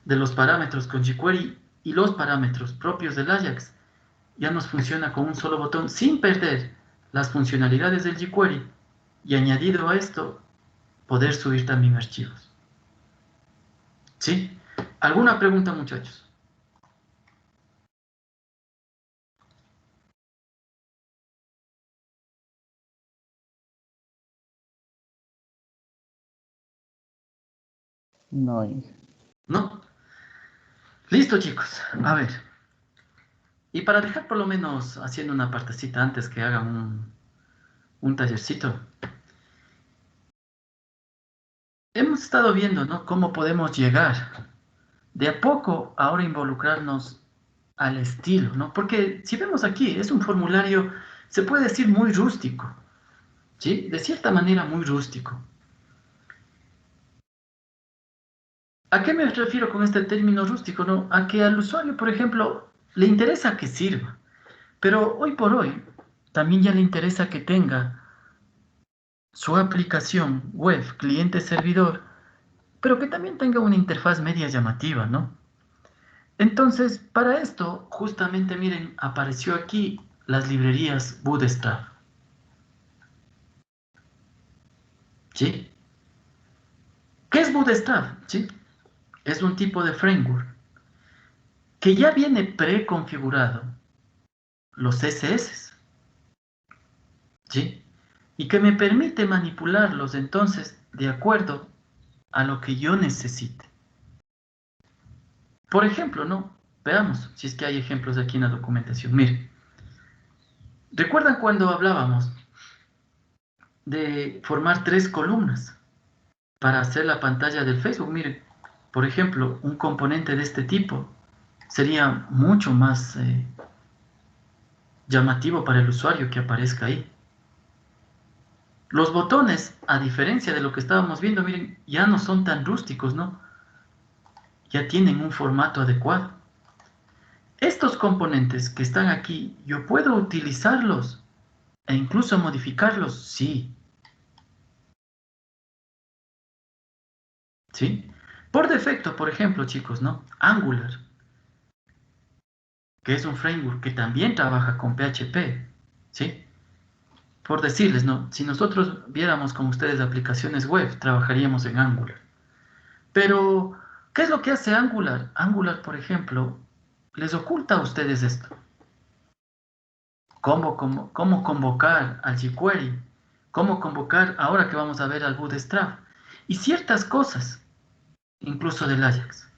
de los parámetros con jQuery y los parámetros propios del Ajax, ya nos funciona con un solo botón sin perder las funcionalidades del jQuery y añadido a esto, poder subir también archivos. ¿Sí? ¿Alguna pregunta, muchachos? No, Inge. ¿No? Listo, chicos. A ver. Y para dejar por lo menos haciendo una partecita antes que hagan un tallercito, hemos estado viendo, ¿no? Cómo podemos llegar de a poco ahora involucrarnos al estilo, ¿no? Porque si vemos aquí, es un formulario, se puede decir muy rústico, ¿sí? De cierta manera muy rústico. ¿A qué me refiero con este término rústico, no? A que al usuario, por ejemplo, le interesa que sirva, pero hoy por hoy también ya le interesa que tenga su aplicación web, cliente-servidor, pero que también tenga una interfaz media llamativa, ¿no? Entonces, para esto, justamente, miren, apareció aquí las librerías Bootstrap, ¿sí? ¿Qué es Bootstrap? ¿Sí? Es un tipo de framework que ya viene preconfigurado los CSS, ¿sí? Y que me permite manipularlos entonces de acuerdo a lo que yo necesite. Por ejemplo, ¿no? Veamos si es que hay ejemplos aquí en la documentación. Miren, ¿recuerdan cuando hablábamos de formar 3 columnas para hacer la pantalla del Facebook? Miren, por ejemplo, un componente de este tipo sería mucho más llamativo para el usuario que aparezca ahí. Los botones, a diferencia de lo que estábamos viendo, miren, ya no son tan rústicos, ¿no? Ya tienen un formato adecuado. Estos componentes que están aquí, ¿yo puedo utilizarlos e incluso modificarlos? Sí. ¿Sí? Por defecto, por ejemplo, chicos, ¿no? Angular, que es un framework que también trabaja con PHP, ¿sí? Por decirles, ¿no? Si nosotros viéramos con ustedes aplicaciones web, trabajaríamos en Angular. Pero, ¿qué es lo que hace Angular? Angular, por ejemplo, les oculta a ustedes esto. ¿Cómo convocar al jQuery? ¿Cómo convocar, ahora que vamos a ver al Bootstrap? Y ciertas cosas, incluso del Ajax.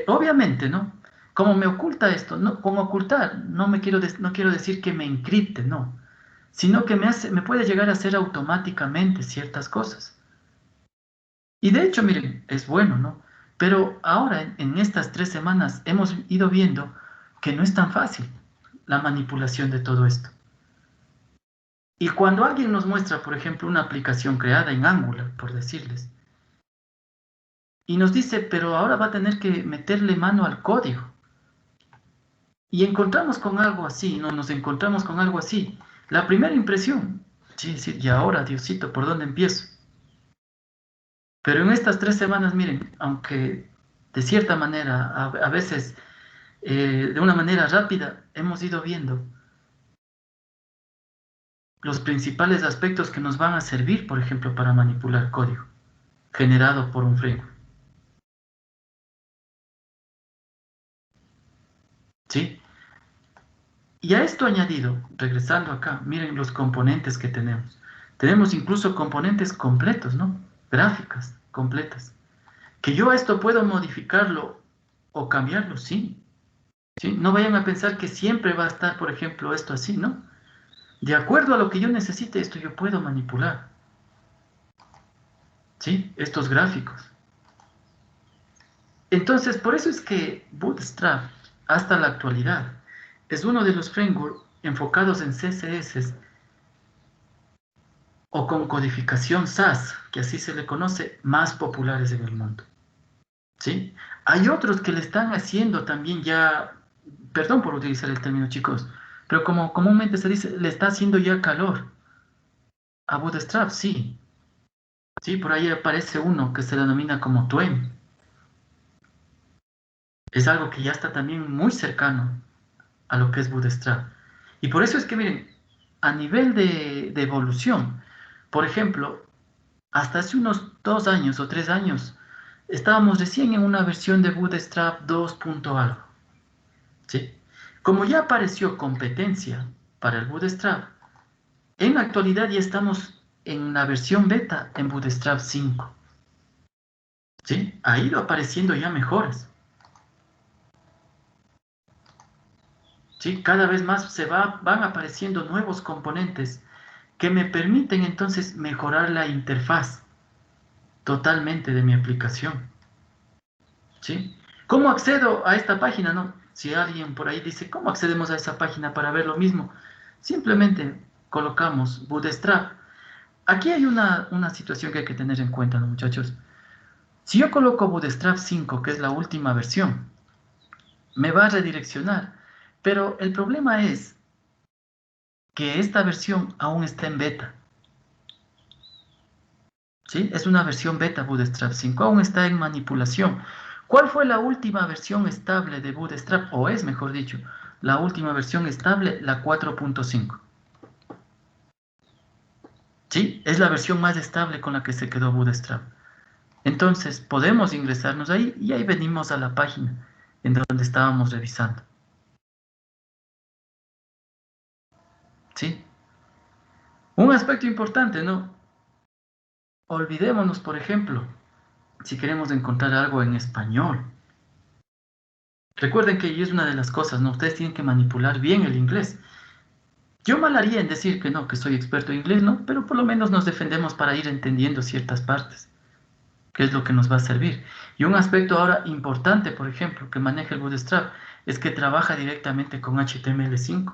Obviamente, ¿no? Como me oculta esto, no, como ocultar, no quiero decir que me encripte, no, sino que me puede llegar a hacer automáticamente ciertas cosas. Y de hecho, miren, es bueno, ¿no? Pero ahora, en estas 3 semanas, hemos ido viendo que no es tan fácil la manipulación de todo esto. Y cuando alguien nos muestra, por ejemplo, una aplicación creada en Angular, por decirles, y nos dice, pero ahora va a tener que meterle mano al código. Y encontramos con algo así, no nos encontramos con algo así. La primera impresión, sí, sí, y ahora, Diosito, ¿por dónde empiezo? Pero en estas 3 semanas, miren, aunque de cierta manera, a veces de una manera rápida, hemos ido viendo los principales aspectos que nos van a servir, por ejemplo, para manipular código generado por un framework. ¿Sí? Y a esto añadido, regresando acá, miren los componentes que tenemos. Tenemos incluso componentes completos, ¿no? Gráficas completas. Que yo a esto puedo modificarlo o cambiarlo, sí. ¿Sí? No vayan a pensar que siempre va a estar, por ejemplo, esto así, ¿no? De acuerdo a lo que yo necesite, esto yo puedo manipular. ¿Sí? Estos gráficos. Entonces, por eso es que Bootstrap, hasta la actualidad, es uno de los frameworks enfocados en CSS o con codificación SAS, que así se le conoce, más populares en el mundo. ¿Sí? Hay otros que le están haciendo también ya, perdón por utilizar el término, chicos, pero como comúnmente se dice, le está haciendo ya calor a Bootstrap, sí. Sí, por ahí aparece uno que se denomina como Twain. Es algo que ya está también muy cercano a lo que es Bootstrap. Y por eso es que, miren, a nivel de evolución, por ejemplo, hasta hace unos 2 años o 3 años, estábamos recién en una versión de Bootstrap 2 punto algo. ¿Sí? Como ya apareció competencia para el Bootstrap, en la actualidad ya estamos en la versión beta en Bootstrap 5. ¿Sí? Ha ido apareciendo ya mejoras. ¿Sí? Cada vez más van apareciendo nuevos componentes que me permiten entonces mejorar la interfaz totalmente de mi aplicación. ¿Sí? ¿Cómo accedo a esta página? No, si alguien por ahí dice, ¿cómo accedemos a esa página para ver lo mismo? Simplemente colocamos Bootstrap. Aquí hay una situación que hay que tener en cuenta, ¿no, muchachos? Si yo coloco Bootstrap 5, que es la última versión, me va a redireccionar. Pero el problema es que esta versión aún está en beta. ¿Sí? Es una versión beta Bootstrap 5, aún está en manipulación. ¿Cuál fue la última versión estable de Bootstrap? O es, mejor dicho, la última versión estable, la 4.5. ¿Sí? Es la versión más estable con la que se quedó Bootstrap. Entonces, podemos ingresarnos ahí y ahí venimos a la página en donde estábamos revisando. ¿Sí? Un aspecto importante, ¿no? Olvidémonos, por ejemplo, si queremos encontrar algo en español. Recuerden que ahí es una de las cosas, ¿no? Ustedes tienen que manipular bien el inglés. Yo mal haría en decir que no, que soy experto en inglés, ¿no? Pero por lo menos nos defendemos para ir entendiendo ciertas partes, que es lo que nos va a servir. Y un aspecto ahora importante, por ejemplo, que maneja el Bootstrap, es que trabaja directamente con HTML5,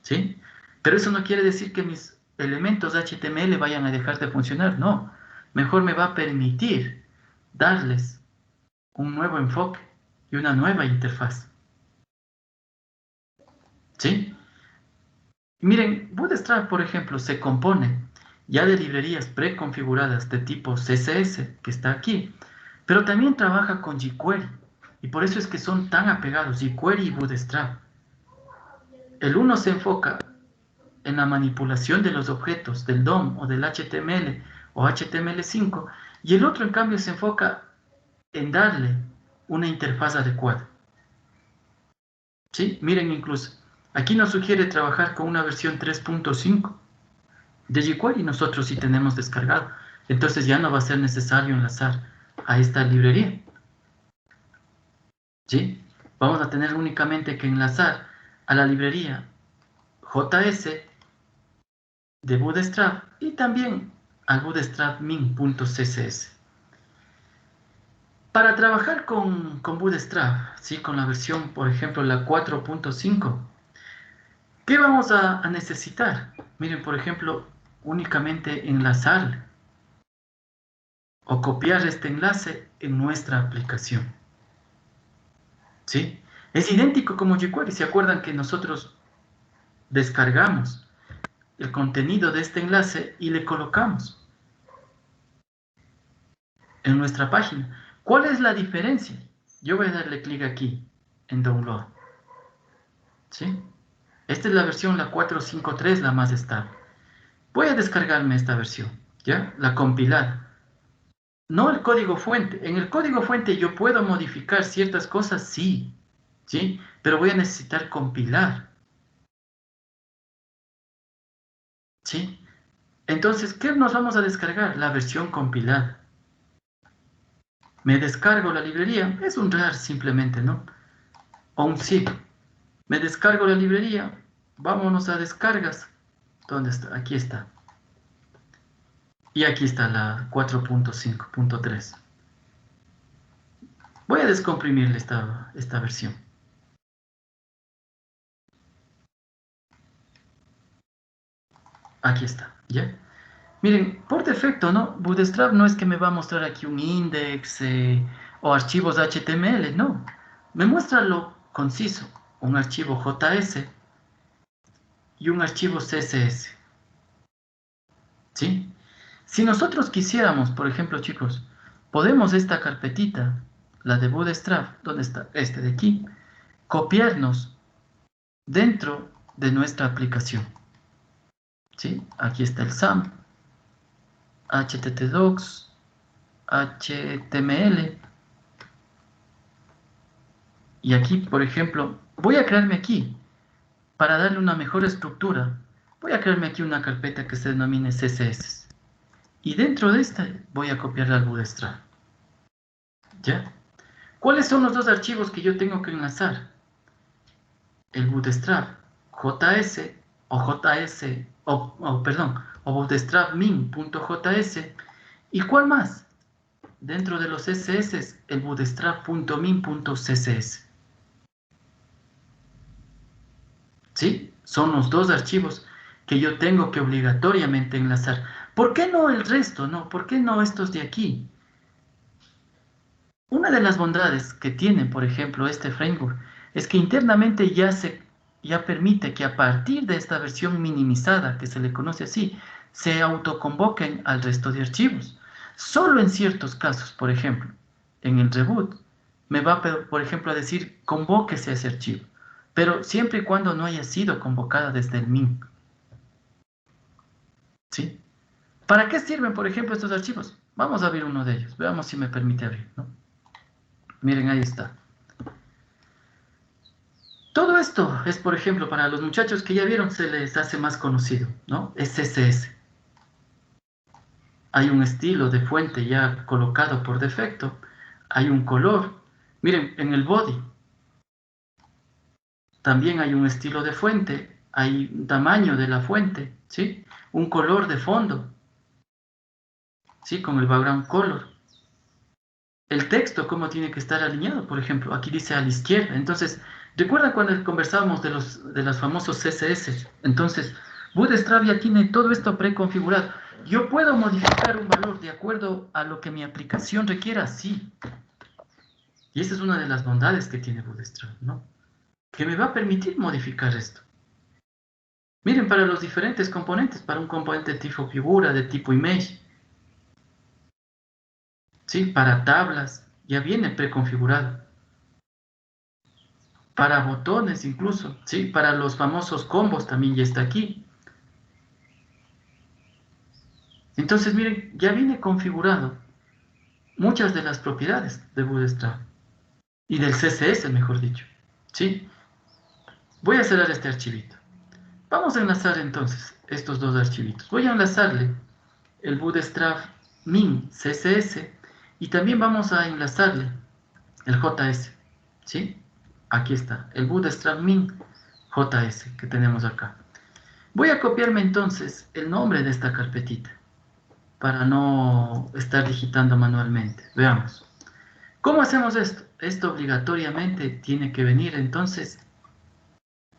¿sí? Pero eso no quiere decir que mis elementos HTML vayan a dejar de funcionar, no. Mejor me va a permitir darles un nuevo enfoque y una nueva interfaz, ¿sí? Miren, Bootstrap, por ejemplo, se compone ya de librerías preconfiguradas de tipo CSS, que está aquí, pero también trabaja con jQuery, y por eso es que son tan apegados, jQuery y Bootstrap. El uno se enfoca en la manipulación de los objetos del DOM o del HTML o HTML5, y el otro, en cambio, se enfoca en darle una interfaz adecuada. ¿Sí? Miren, incluso aquí nos sugiere trabajar con una versión 3.5 de jQuery, nosotros sí tenemos descargado. Entonces ya no va a ser necesario enlazar a esta librería. ¿Sí? Vamos a tener únicamente que enlazar a la librería JS de Bootstrap y también al Bootstrap min.css. Para trabajar con Bootstrap, ¿sí? Con la versión, por ejemplo, la 4.5, ¿qué vamos a necesitar? Miren, por ejemplo, únicamente enlazar o copiar este enlace en nuestra aplicación. ¿Sí? Es idéntico como jQuery. ¿Se acuerdan que nosotros descargamos el contenido de este enlace y le colocamos en nuestra página? ¿Cuál es la diferencia? Yo voy a darle clic aquí en Download. ¿Sí? Esta es la versión, la 4.5.3, la más estable. Voy a descargarme esta versión, ¿ya? La compilada. No el código fuente. En el código fuente yo puedo modificar ciertas cosas, sí, ¿sí? Pero voy a necesitar compilar, ¿sí? Entonces, ¿qué nos vamos a descargar? La versión compilada. Me descargo la librería, es un RAR simplemente, ¿no? O un zip. Me descargo la librería, vámonos a descargas. ¿Dónde está? Aquí está. Y aquí está la 4.5.3. Voy a descomprimirle esta versión. Aquí está, ¿ya? Miren, por defecto, ¿no? Bootstrap no es que me va a mostrar aquí un index o archivos HTML, no. Me muestra lo conciso, un archivo JS y un archivo CSS, ¿sí? Si nosotros quisiéramos, por ejemplo, chicos, podemos esta carpetita, la de Bootstrap, ¿dónde está? Este de aquí, copiarnos dentro de nuestra aplicación, ¿sí? Aquí está el SAM, HTTDocs, HTML, y aquí, por ejemplo, voy a crearme aquí, para darle una mejor estructura, voy a crearme aquí una carpeta que se denomine CSS. Y dentro de esta voy a copiarla al Bootstrap. ¿Ya? ¿Cuáles son los dos archivos que yo tengo que enlazar? El Bootstrap JS o JS, perdón, o Bootstrap min.js. ¿Y cuál más? Dentro de los CSS, el bootstrap.min.css. ¿Sí? Son los dos archivos que yo tengo que obligatoriamente enlazar. ¿Por qué no el resto? No, ¿por qué no estos de aquí? Una de las bondades que tiene, por ejemplo, este framework es que internamente ya permite que a partir de esta versión minimizada, que se le conoce así, se autoconvoquen al resto de archivos. Solo en ciertos casos, por ejemplo, en el reboot, me va, por ejemplo, a decir convóquese a ese archivo, pero siempre y cuando no haya sido convocada desde el min. ¿Sí? ¿Para qué sirven, por ejemplo, estos archivos? Vamos a abrir uno de ellos. Veamos si me permite abrir, ¿no? Miren, ahí está. Todo esto es, por ejemplo, para los muchachos que ya vieron, se les hace más conocido, ¿no? Es CSS. Hay un estilo de fuente ya colocado por defecto. Hay un color. Miren, en el body también hay un estilo de fuente. Hay un tamaño de la fuente, ¿sí? Un color de fondo, ¿sí? Con el background color. El texto, cómo tiene que estar alineado, por ejemplo, aquí dice a la izquierda. Entonces, ¿recuerdan cuando conversábamos de los famosos CSS? Entonces, Bootstrap ya tiene todo esto preconfigurado. Yo puedo modificar un valor de acuerdo a lo que mi aplicación requiera, sí. Y esa es una de las bondades que tiene Bootstrap, ¿no? Que me va a permitir modificar esto. Miren, para los diferentes componentes, para un componente de tipo figura, de tipo image, ¿sí? Para tablas, ya viene preconfigurado. Para botones incluso, ¿sí? Para los famosos combos también ya está aquí. Entonces, miren, ya viene configurado muchas de las propiedades de Bootstrap y del CSS, mejor dicho, ¿sí? Voy a cerrar este archivito. Vamos a enlazar entonces estos dos archivitos. Voy a enlazarle el Bootstrap min CSS y también vamos a enlazarle el JS, ¿sí? Aquí está, el Bootstrap min JS que tenemos acá. Voy a copiarme entonces el nombre de esta carpetita para no estar digitando manualmente. Veamos. ¿Cómo hacemos esto? Esto obligatoriamente tiene que venir entonces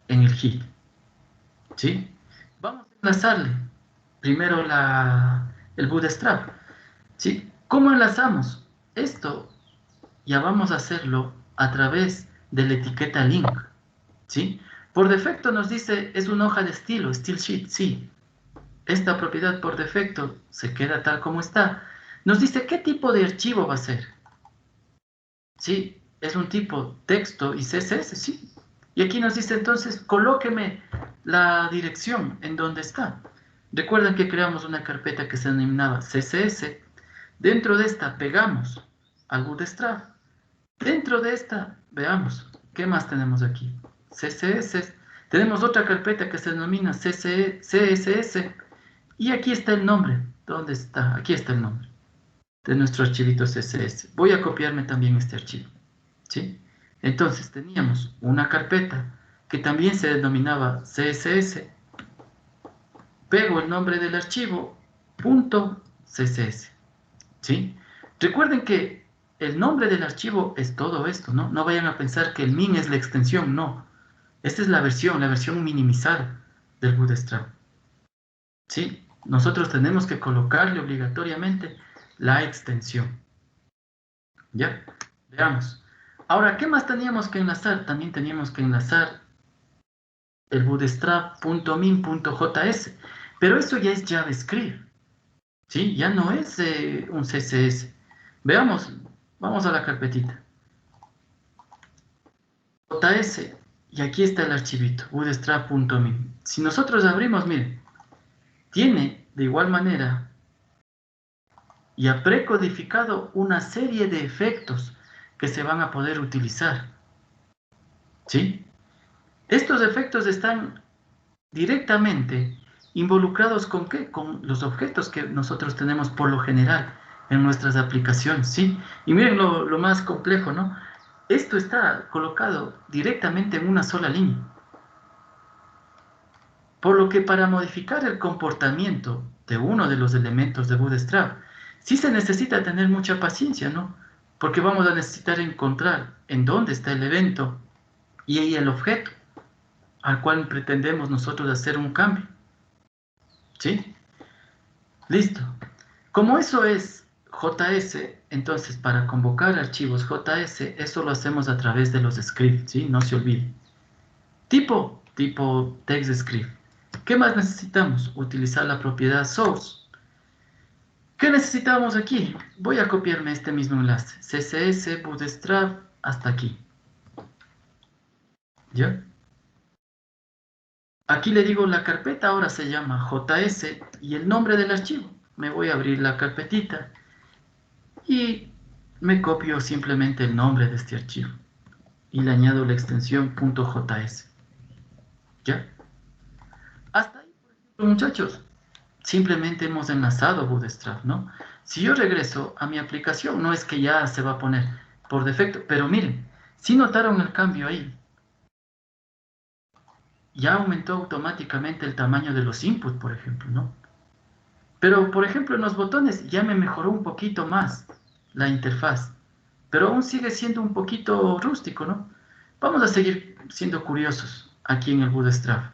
en el hit. ¿Sí? Vamos a enlazarle primero el Bootstrap. ¿Sí? ¿Cómo enlazamos? Esto ya vamos a hacerlo a través de la etiqueta link. ¿Sí? Por defecto nos dice es una hoja de estilo, style sheet, sí. Esta propiedad por defecto se queda tal como está. Nos dice qué tipo de archivo va a ser. Sí, es un tipo texto y CSS, sí. Y aquí nos dice entonces, colóqueme la dirección en donde está. Recuerden que creamos una carpeta que se denominaba CSS. Dentro de esta pegamos al Bootstrap. Dentro de esta, veamos, ¿qué más tenemos aquí? CSS. Tenemos otra carpeta que se denomina CSS. Y aquí está el nombre. ¿Dónde está? Aquí está el nombre de nuestro archivito CSS. Voy a copiarme también este archivo, ¿sí? Entonces teníamos una carpeta que también se denominaba CSS. Pego el nombre del archivo, punto CSS, ¿sí? Recuerden que el nombre del archivo es todo esto, ¿no? No vayan a pensar que el min es la extensión, no. Esta es la versión minimizada del Bootstrap. ¿sí? Nosotros tenemos que colocarle obligatoriamente la extensión. ¿Ya? Veamos. Ahora, ¿qué más teníamos que enlazar? También teníamos que enlazar el bootstrap.min.js, pero eso ya es JavaScript, ¿sí? Ya no es un CSS. Veamos, vamos a la carpetita. JS, y aquí está el archivito, bootstrap.min. Si nosotros abrimos, miren, tiene de igual manera ya precodificado una serie de efectos que se van a poder utilizar, ¿sí? Estos efectos están directamente involucrados con ¿qué? Con los objetos que nosotros tenemos por lo general en nuestras aplicaciones, ¿sí? Y miren lo más complejo, ¿no? Esto está colocado directamente en una sola línea. Por lo que para modificar el comportamiento de uno de los elementos de Bootstrap, sí se necesita tener mucha paciencia, ¿no? Porque vamos a necesitar encontrar en dónde está el evento y ahí el objeto al cual pretendemos nosotros hacer un cambio, ¿sí? Listo. Como eso es JS, entonces para convocar archivos JS, eso lo hacemos a través de los scripts, ¿sí? No se olvide. Tipo TextScript. ¿Qué más necesitamos? Utilizar la propiedad source. ¿Qué necesitamos aquí? Voy a copiarme este mismo enlace. CSS, Bootstrap, hasta aquí. ¿Ya? Aquí le digo la carpeta, ahora se llama JS y el nombre del archivo. Me voy a abrir la carpetita y me copio simplemente el nombre de este archivo y le añado la extensión .js. ¿Ya? Hasta ahí, por ejemplo, muchachos, simplemente hemos enlazado Bootstrap, ¿no? Si yo regreso a mi aplicación, no es que ya se va a poner por defecto, pero miren, si notaron el cambio ahí, ya aumentó automáticamente el tamaño de los inputs, por ejemplo, ¿no? Pero, por ejemplo, en los botones ya me mejoró un poquito más la interfaz, pero aún sigue siendo un poquito rústico, ¿no? Vamos a seguir siendo curiosos aquí en el Bootstrap.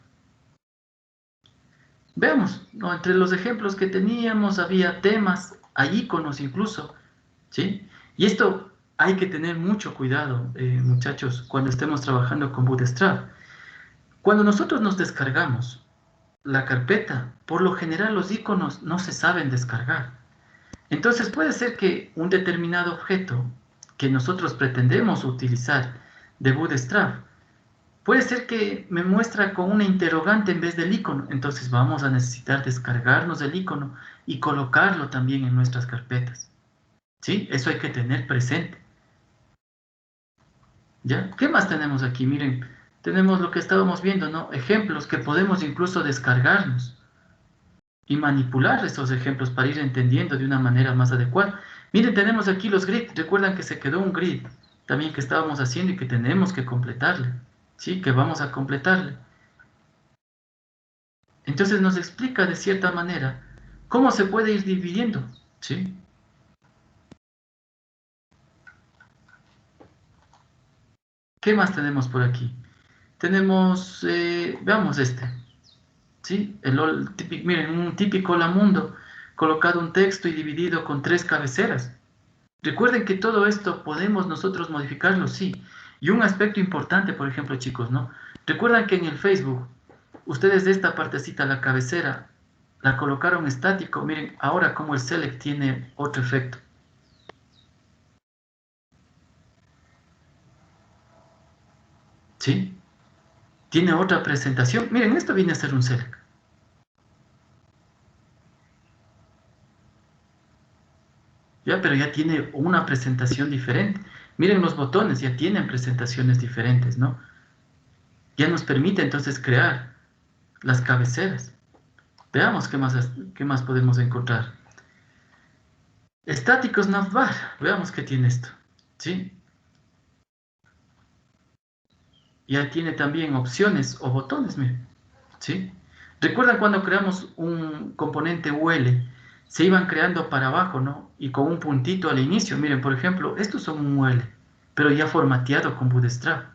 Veamos, ¿no? Entre los ejemplos que teníamos había temas, hay iconos incluso, ¿sí? Y esto hay que tener mucho cuidado, muchachos, cuando estemos trabajando con Bootstrap. Cuando nosotros nos descargamos la carpeta, por lo general los iconos no se saben descargar. Entonces puede ser que un determinado objeto que nosotros pretendemos utilizar de Bootstrap, puede ser que me muestra con una interrogante en vez del icono. Entonces vamos a necesitar descargarnos el icono y colocarlo también en nuestras carpetas. ¿Sí? Eso hay que tener presente. ¿Ya? ¿Qué más tenemos aquí? Miren, tenemos lo que estábamos viendo, ¿no? Ejemplos que podemos incluso descargarnos y manipular estos ejemplos para ir entendiendo de una manera más adecuada. Miren, tenemos aquí los grids. Recuerdan que se quedó un grid también que estábamos haciendo y que tenemos que completarle. ¿Sí? Que vamos a completarle. Entonces nos explica de cierta manera cómo se puede ir dividiendo. ¿Sí? ¿Qué más tenemos por aquí? Tenemos, veamos este. ¿Sí? Miren, un típico Lamundo, colocado un texto y dividido con 3 cabeceras. Recuerden que todo esto podemos nosotros modificarlo, sí. Y un aspecto importante, por ejemplo, chicos, ¿no? Recuerdan que en el Facebook, ustedes de esta partecita, la cabecera, la colocaron estático. Miren, ahora como el select tiene otro efecto. ¿Sí? Tiene otra presentación. Miren, esto viene a ser un select. ¿Ya? Pero ya tiene una presentación diferente. Miren los botones, ya tienen presentaciones diferentes, ¿no? Ya nos permite entonces crear las cabeceras. Veamos qué más podemos encontrar. Estáticos navbar. Veamos qué tiene esto. ¿Sí? Ya tiene también opciones o botones, miren. ¿Sí? ¿Recuerdan cuando creamos un componente UL? Se iban creando para abajo, ¿no? Y con un puntito al inicio. Miren, por ejemplo, estos son un UL, pero ya formateado con Bootstrap.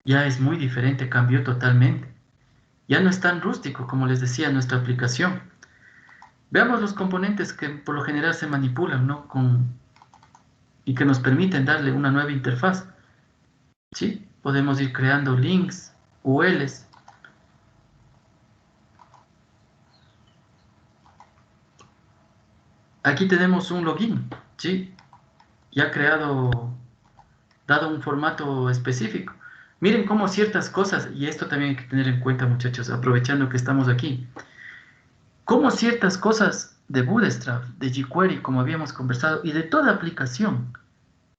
Ya es muy diferente, cambió totalmente. Ya no es tan rústico, como les decía, nuestra aplicación. Veamos los componentes que por lo general se manipulan, ¿no? Y que nos permiten darle una nueva interfaz. ¿Sí? Podemos ir creando links, ULs. Aquí tenemos un login, ¿sí? Ya creado, dado un formato específico. Miren cómo ciertas cosas, y esto también hay que tener en cuenta, muchachos, aprovechando que estamos aquí, cómo ciertas cosas de Bootstrap, de jQuery, como habíamos conversado, y de toda aplicación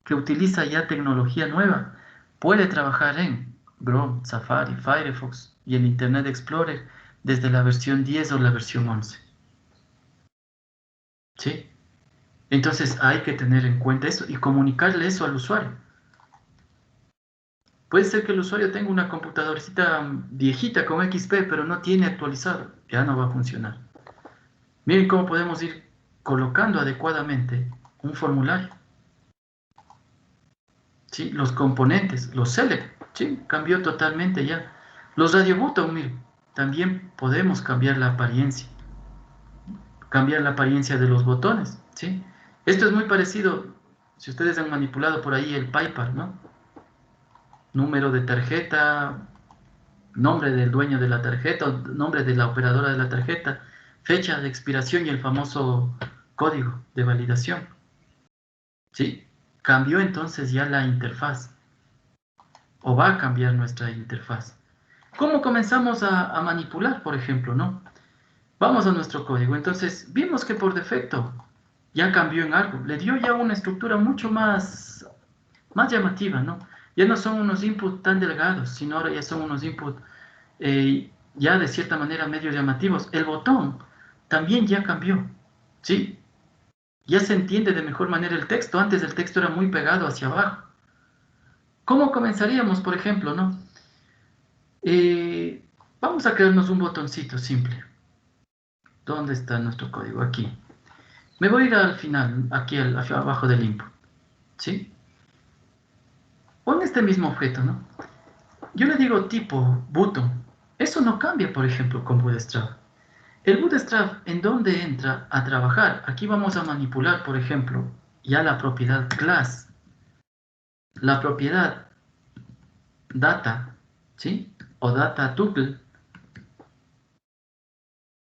que utiliza ya tecnología nueva, puede trabajar en Chrome, Safari, Firefox y el Internet Explorer desde la versión 10 o la versión 11. ¿Sí? Entonces hay que tener en cuenta eso y comunicarle eso al usuario. Puede ser que el usuario tenga una computadorcita viejita con XP, pero no tiene actualizado. Ya no va a funcionar. Miren cómo podemos ir colocando adecuadamente un formulario. ¿Sí? Los componentes, los select, ¿sí? Cambió totalmente ya. Los radio button, miren, también podemos cambiar la apariencia de los botones, ¿sí? Esto es muy parecido, si ustedes han manipulado por ahí el PayPal, ¿no? Número de tarjeta, nombre del dueño de la tarjeta, nombre de la operadora de la tarjeta, fecha de expiración y el famoso código de validación, ¿sí? Cambió entonces ya la interfaz, o va a cambiar nuestra interfaz. ¿Cómo comenzamos a manipular, por ejemplo, no? Vamos a nuestro código. Entonces, vimos que por defecto ya cambió en algo. Le dio ya una estructura mucho más llamativa, ¿no? Ya no son unos inputs tan delgados, sino ahora ya son unos inputs ya de cierta manera medio llamativos. El botón también ya cambió, ¿sí? Ya se entiende de mejor manera el texto. Antes el texto era muy pegado hacia abajo. ¿Cómo comenzaríamos, por ejemplo, no? Vamos a crearnos un botoncito simple. ¿Dónde está nuestro código? Aquí. Me voy a ir al final, aquí hacia abajo del input, ¿sí? Pon este mismo objeto, ¿no? Yo le digo tipo button. Eso no cambia, por ejemplo, con Bootstrap. El Bootstrap, ¿en dónde entra a trabajar? Aquí vamos a manipular, por ejemplo, ya la propiedad class, la propiedad data, ¿sí? O data tuple.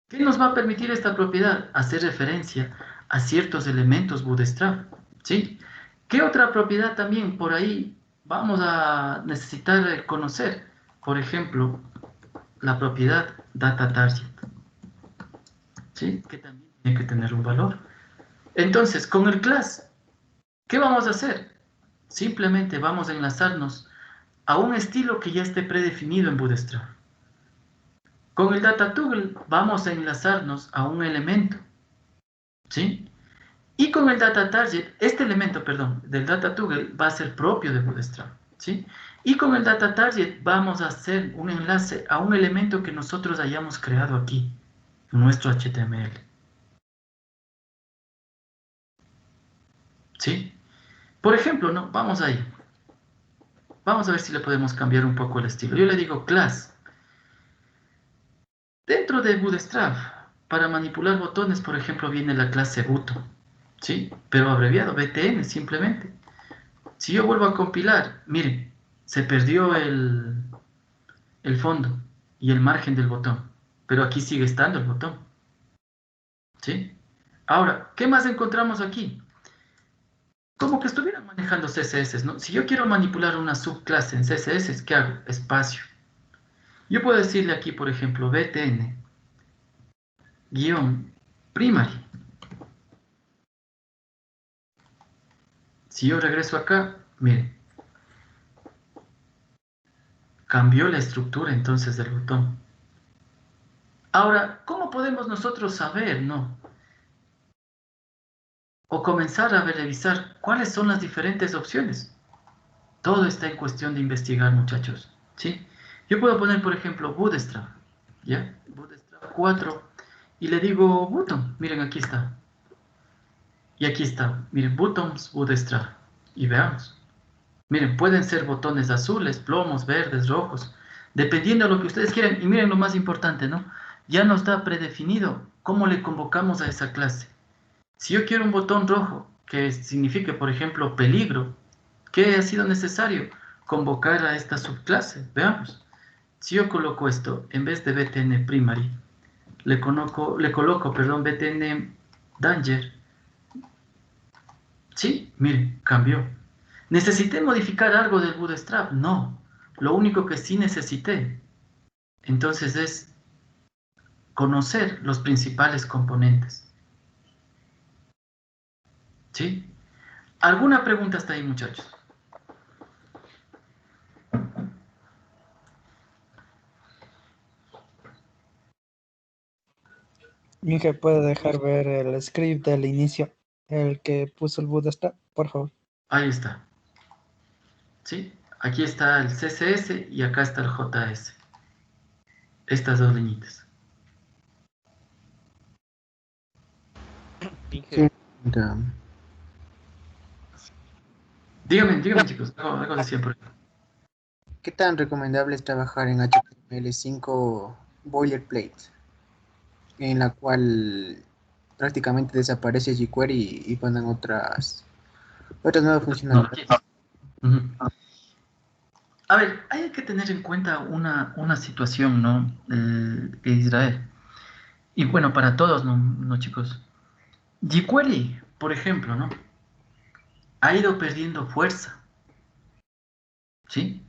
¿Qué nos va a permitir esta propiedad? Hacer referencia a ciertos elementos Bootstrap, ¿sí? ¿Qué otra propiedad también por ahí vamos a necesitar conocer? Por ejemplo, la propiedad dataTarget, ¿sí? Que también tiene que tener un valor. Entonces, con el class, ¿qué vamos a hacer? Simplemente vamos a enlazarnos a un estilo que ya esté predefinido en Bootstrap. Con el dataTool vamos a enlazarnos a un elemento, ¿sí? Y con el dataTarget, este elemento, perdón, del dataTool va a ser propio de Bootstrap, ¿sí? Y con el dataTarget vamos a hacer un enlace a un elemento que nosotros hayamos creado aquí, en nuestro HTML, ¿sí? Por ejemplo, ¿no? Vamos ahí. Vamos a ver si le podemos cambiar un poco el estilo. Yo le digo class. Dentro de Bootstrap, para manipular botones, por ejemplo, viene la clase button, ¿sí? Pero abreviado, btn, simplemente. Si yo vuelvo a compilar, miren, se perdió el fondo y el margen del botón, pero aquí sigue estando el botón, ¿sí? Ahora, ¿qué más encontramos aquí? Como que estuvieran manejando CSS, ¿no? Si yo quiero manipular una subclase en CSS, ¿qué hago? Espacio. Yo puedo decirle aquí, por ejemplo, btn guión primary. Si yo regreso acá, miren, cambió la estructura entonces del botón. Ahora, ¿cómo podemos nosotros saber, no? O comenzar a revisar cuáles son las diferentes opciones. Todo está en cuestión de investigar, muchachos, ¿sí? Yo puedo poner, por ejemplo, Bootstrap, ¿ya? Bootstrap 4 y le digo button, miren, aquí está. Y aquí está, miren, buttons Bootstrap. Y veamos. Miren, pueden ser botones azules, plomos, verdes, rojos. Dependiendo de lo que ustedes quieran. Y miren lo más importante, ¿no? Ya nos da predefinido cómo le convocamos a esa clase. Si yo quiero un botón rojo que signifique, por ejemplo, peligro, ¿qué ha sido necesario? Convocar a esta subclase. Veamos. Si yo coloco esto, en vez de BTN primary, le coloco, perdón, BTN danger. Sí, miren, cambió. ¿Necesité modificar algo del Bootstrap? No. Lo único que sí necesité, entonces, es conocer los principales componentes. ¿Sí? ¿Alguna pregunta hasta ahí, muchachos? Inge, ¿puede dejar ver el script del inicio, el que puso el Bootstrap, por favor? Ahí está. ¿Sí? Aquí está el CSS y acá está el JS. Estas dos liñitas. Sí, da- Díganme, chicos. Algo decía por ahí. ¿Qué tan recomendable es trabajar en HTML5 boilerplate, en la cual prácticamente desaparece jQuery y ponen otras nuevas funcionalidades? Ujú. A ver, hay que tener en cuenta una situación, ¿no? Israel. Y bueno, para todos, ¿no, chicos? jQuery, por ejemplo, ¿no? Ha ido perdiendo fuerza, ¿sí?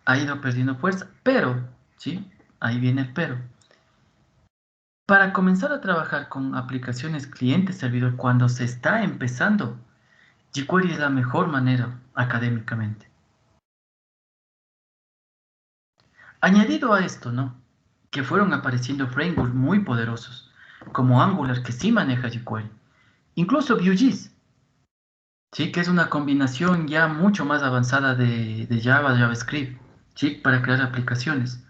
Ha ido perdiendo fuerza, pero, ¿sí? Ahí viene el pero. Para comenzar a trabajar con aplicaciones cliente-servidor cuando se está empezando, jQuery es la mejor manera académicamente. Añadido a esto, ¿no? Que fueron apareciendo frameworks muy poderosos, como Angular, que sí maneja jQuery. Incluso Vue.js, ¿sí? Que es una combinación ya mucho más avanzada de Java, JavaScript, ¿sí? Para crear aplicaciones.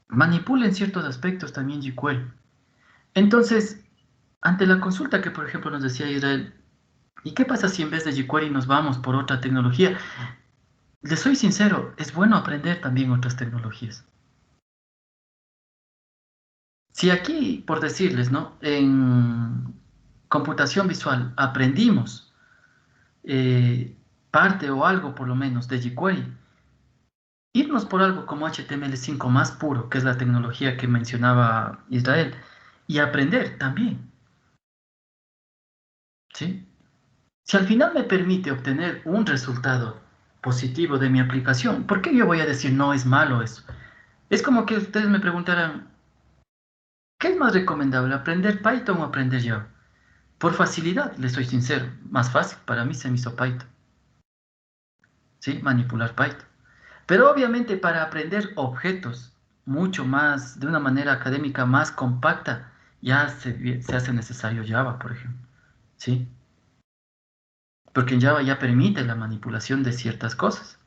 Manipula en ciertos aspectos también jQuery. Entonces, ante la consulta que, por ejemplo, nos decía Israel, ¿y qué pasa si en vez de jQuery nos vamos por otra tecnología? Les soy sincero, es bueno aprender también otras tecnologías. Si aquí, por decirles, ¿no? En computación visual aprendimos parte o algo por lo menos de jQuery, irnos por algo como HTML5 más puro, que es la tecnología que mencionaba Israel, y aprender también, ¿sí? Si al final me permite obtener un resultado positivo de mi aplicación, ¿por qué yo voy a decir no es malo eso? Es como que ustedes me preguntaran, ¿qué es más recomendable, aprender Python o aprender Java? Por facilidad, les soy sincero, más fácil para mí se me hizo Python, ¿sí? Manipular Python. Pero obviamente para aprender objetos mucho más, de una manera académica más compacta, ya se hace necesario Java, por ejemplo, ¿sí? Porque en Java ya permite la manipulación de ciertas cosas.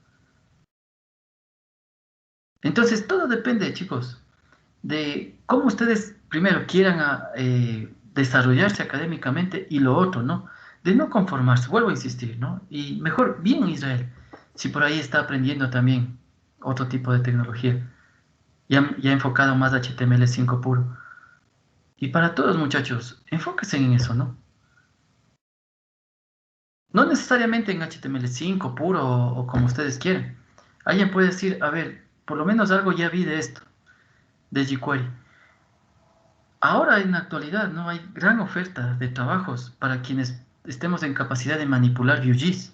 Entonces, todo depende, chicos, de cómo ustedes primero quieran desarrollarse académicamente y lo otro, ¿no? De no conformarse, vuelvo a insistir, ¿no? Y mejor, bien Israel, si por ahí está aprendiendo también otro tipo de tecnología, ya enfocado más a HTML5 puro. Y para todos, muchachos, enfóquense en eso, ¿no? No necesariamente en HTML5 puro o como ustedes quieran. Alguien puede decir, a ver, por lo menos algo ya vi de esto, de jQuery. Ahora en la actualidad no hay gran oferta de trabajos para quienes estemos en capacidad de manipular Vue.js,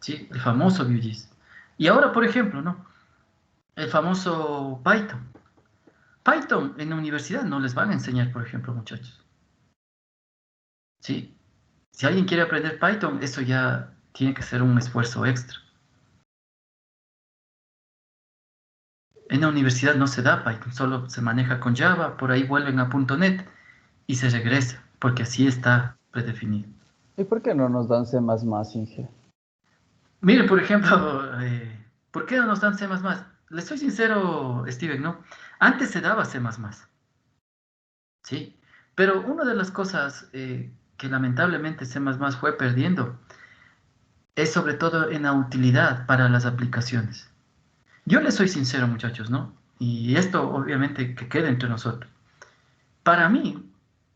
¿sí? El famoso Vue.js. Y ahora, por ejemplo, ¿no? El famoso Python. Python en la universidad no les van a enseñar, por ejemplo, muchachos, ¿sí? Si alguien quiere aprender Python, eso ya tiene que ser un esfuerzo extra. En la universidad no se da Python, solo se maneja con Java, por ahí vuelven a .NET y se regresa, porque así está predefinido. ¿Y por qué no nos dan C++, Inge? Mire, por ejemplo, ¿por qué no nos dan C++? Les soy sincero, Steven, ¿no? Antes se daba C++, ¿sí? Pero una de las cosas que lamentablemente C++ fue perdiendo es sobre todo en la utilidad para las aplicaciones. Yo les soy sincero, muchachos, ¿no? Y esto obviamente que quede entre nosotros. Para mí,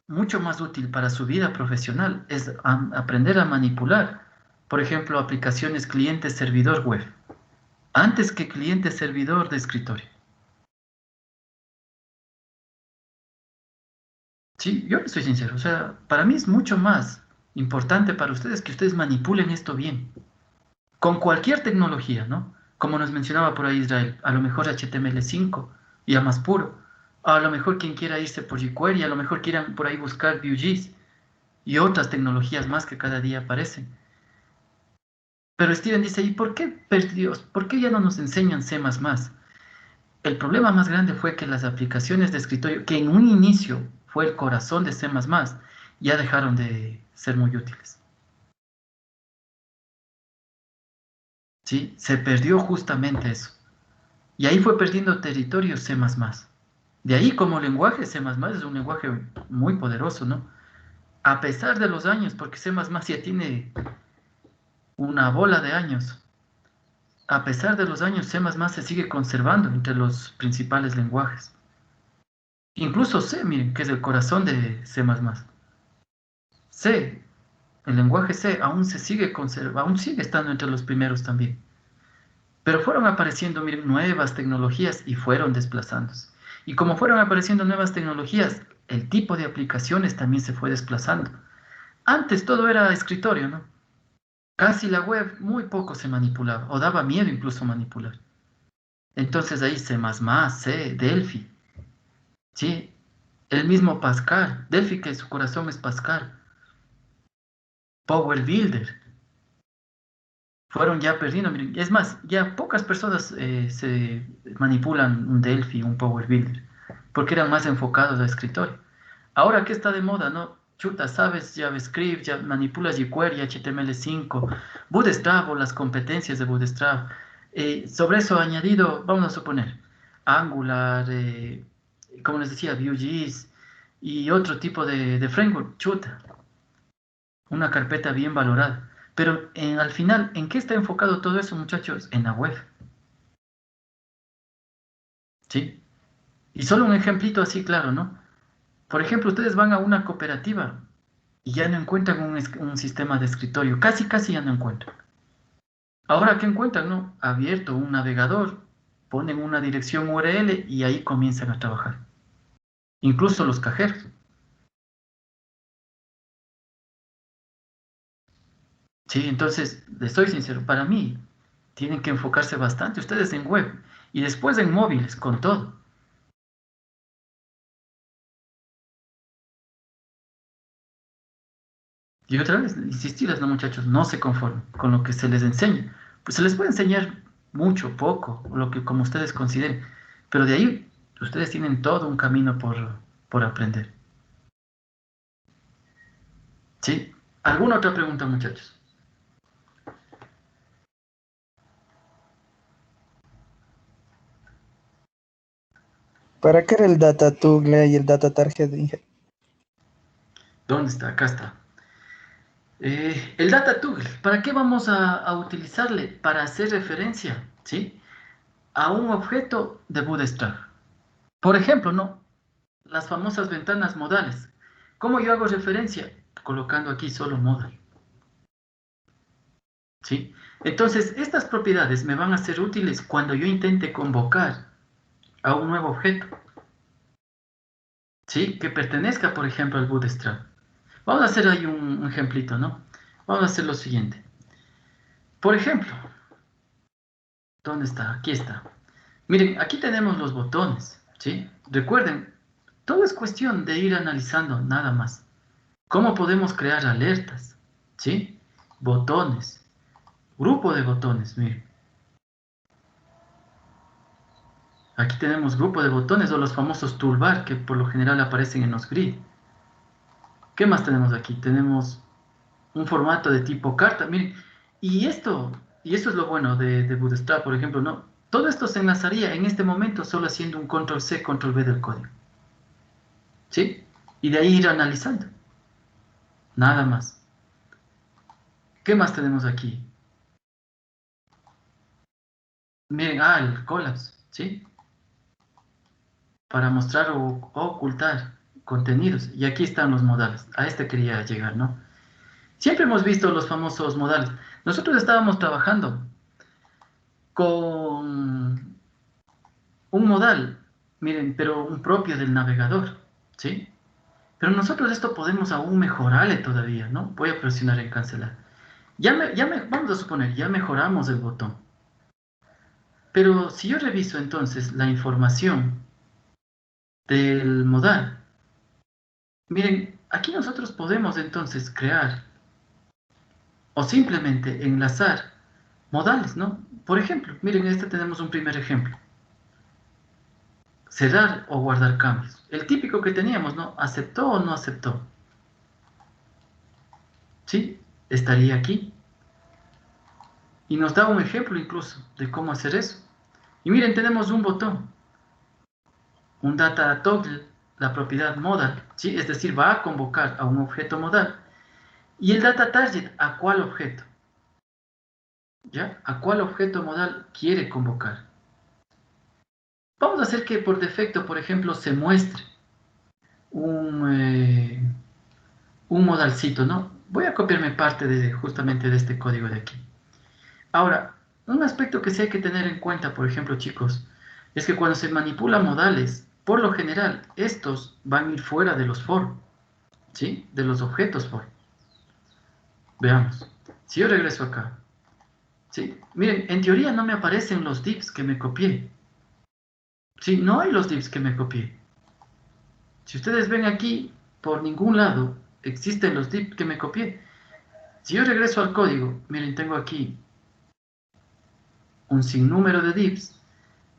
mucho más útil para su vida profesional es aprender a manipular, por ejemplo, aplicaciones cliente-servidor web, antes que cliente-servidor de escritorio. Sí, yo les soy sincero, o sea, para mí es mucho más importante para ustedes que ustedes manipulen esto bien, con cualquier tecnología, ¿no? Como nos mencionaba por ahí Israel, a lo mejor HTML5, ya más puro, a lo mejor quien quiera irse por jQuery, a lo mejor quieran por ahí buscar Vue.js y otras tecnologías más que cada día aparecen. Pero Steven dice, ¿y por qué perdidos? ¿Por qué ya no nos enseñan C++? El problema más grande fue que las aplicaciones de escritorio, que en un inicio fue el corazón de C++, ya dejaron de ser muy útiles. ¿Sí? Se perdió justamente eso. Y ahí fue perdiendo territorio C++. De ahí como lenguaje, C++ es un lenguaje muy poderoso, ¿no? A pesar de los años, porque C++ ya tiene una bola de años. A pesar de los años, C++ se sigue conservando entre los principales lenguajes. Incluso C, miren, que es el corazón de C++. C, el lenguaje C, aún se sigue conservando, aún sigue estando entre los primeros también. Pero fueron apareciendo, miren, nuevas tecnologías y fueron desplazándose. Y como fueron apareciendo nuevas tecnologías, el tipo de aplicaciones también se fue desplazando. Antes todo era escritorio, ¿no? Casi la web muy poco se manipulaba, o daba miedo incluso manipular. Entonces ahí C++, C, Delphi, ¿sí? El mismo Pascal, Delphi que su corazón es Pascal, Power Builder, fueron ya perdiendo. Miren, es más, ya pocas personas se manipulan un Delphi, un Power Builder, porque eran más enfocados a escritorio. Ahora que está de moda, ¿no? Chuta, sabes JavaScript, ya manipulas jQuery, HTML5, Bootstrap o las competencias de Bootstrap. Sobre eso añadido, vamos a suponer, Angular, como les decía, Vue.js y otro tipo de framework, chuta, una carpeta bien valorada. Pero al final, ¿en qué está enfocado todo eso, muchachos? En la web, ¿sí? Y solo un ejemplito así claro, ¿no? Por ejemplo, ustedes van a una cooperativa y ya no encuentran un sistema de escritorio, casi ya no encuentran. Ahora, ¿qué encuentran? No, abierto un navegador, ponen una dirección URL y ahí comienzan a trabajar. Incluso los cajeros. Sí, entonces, les soy sincero, para mí tienen que enfocarse bastante ustedes en web y después en móviles, con todo. Y otra vez, insistirles, no muchachos, no se conformen con lo que se les enseña. Pues se les puede enseñar mucho, poco, o lo que como ustedes consideren, pero de ahí ustedes tienen todo un camino por aprender. ¿Sí? ¿Alguna otra pregunta, muchachos? ¿Para qué era el data toggle y el data target? ¿Dónde está? Acá está. El data toggle, ¿para qué vamos a utilizarle? Para hacer referencia, ¿sí? A un objeto de Bootstrap. Por ejemplo, ¿no? Las famosas ventanas modales. ¿Cómo yo hago referencia? Colocando aquí solo modal, ¿sí? Entonces, estas propiedades me van a ser útiles cuando yo intente convocar a un nuevo objeto, ¿sí? Que pertenezca, por ejemplo, al Bootstrap. Vamos a hacer ahí un ejemplito, ¿no? Vamos a hacer lo siguiente. Por ejemplo, ¿dónde está? Aquí está. Miren, aquí tenemos los botones, ¿sí? Recuerden, todo es cuestión de ir analizando nada más. ¿Cómo podemos crear alertas? ¿Sí? Botones. Grupo de botones, miren. Aquí tenemos grupo de botones o los famosos toolbar que por lo general aparecen en los grid. ¿Qué más tenemos aquí? Tenemos un formato de tipo carta. Miren, y esto es lo bueno de Bootstrap, por ejemplo, ¿no? Todo esto se enlazaría en este momento solo haciendo un control C, control V del código. ¿Sí? Y de ahí ir analizando. Nada más. ¿Qué más tenemos aquí? Miren, el collapse, ¿sí? Para mostrar o ocultar contenidos. Y aquí están los modales. A este quería llegar, ¿no? Siempre hemos visto los famosos modales. Nosotros estábamos trabajando con un modal, miren, pero un propio del navegador, ¿sí? Pero nosotros esto podemos aún mejorarle todavía, ¿no? Voy a presionar en cancelar. Vamos a suponer, ya mejoramos el botón. Pero si yo reviso entonces la información del modal, miren, aquí nosotros podemos entonces crear o simplemente enlazar modales, ¿no? Por ejemplo, miren, este tenemos un primer ejemplo. Cerrar o guardar cambios. El típico que teníamos, ¿no? ¿Aceptó o no aceptó? ¿Sí? Estaría aquí. Y nos da un ejemplo incluso de cómo hacer eso. Y miren, tenemos un botón. Un data toggle, la propiedad modal, ¿sí? Es decir, va a convocar a un objeto modal. Y el data target, ¿a cuál objeto? ¿Ya? ¿A cuál objeto modal quiere convocar? Vamos a hacer que por defecto, por ejemplo, se muestre un modalcito, ¿no? Voy a copiarme parte justamente de este código de aquí. Ahora, un aspecto que sí hay que tener en cuenta, por ejemplo, chicos, es que cuando se manipulan modales, por lo general, estos van a ir fuera de los for, ¿sí? De los objetos for. Veamos. Si yo regreso acá, ¿sí? Miren, en teoría no me aparecen los divs que me copié. Sí, no hay los divs que me copié. Si ustedes ven aquí, por ningún lado existen los divs que me copié. Si yo regreso al código, miren, tengo aquí un sinnúmero de divs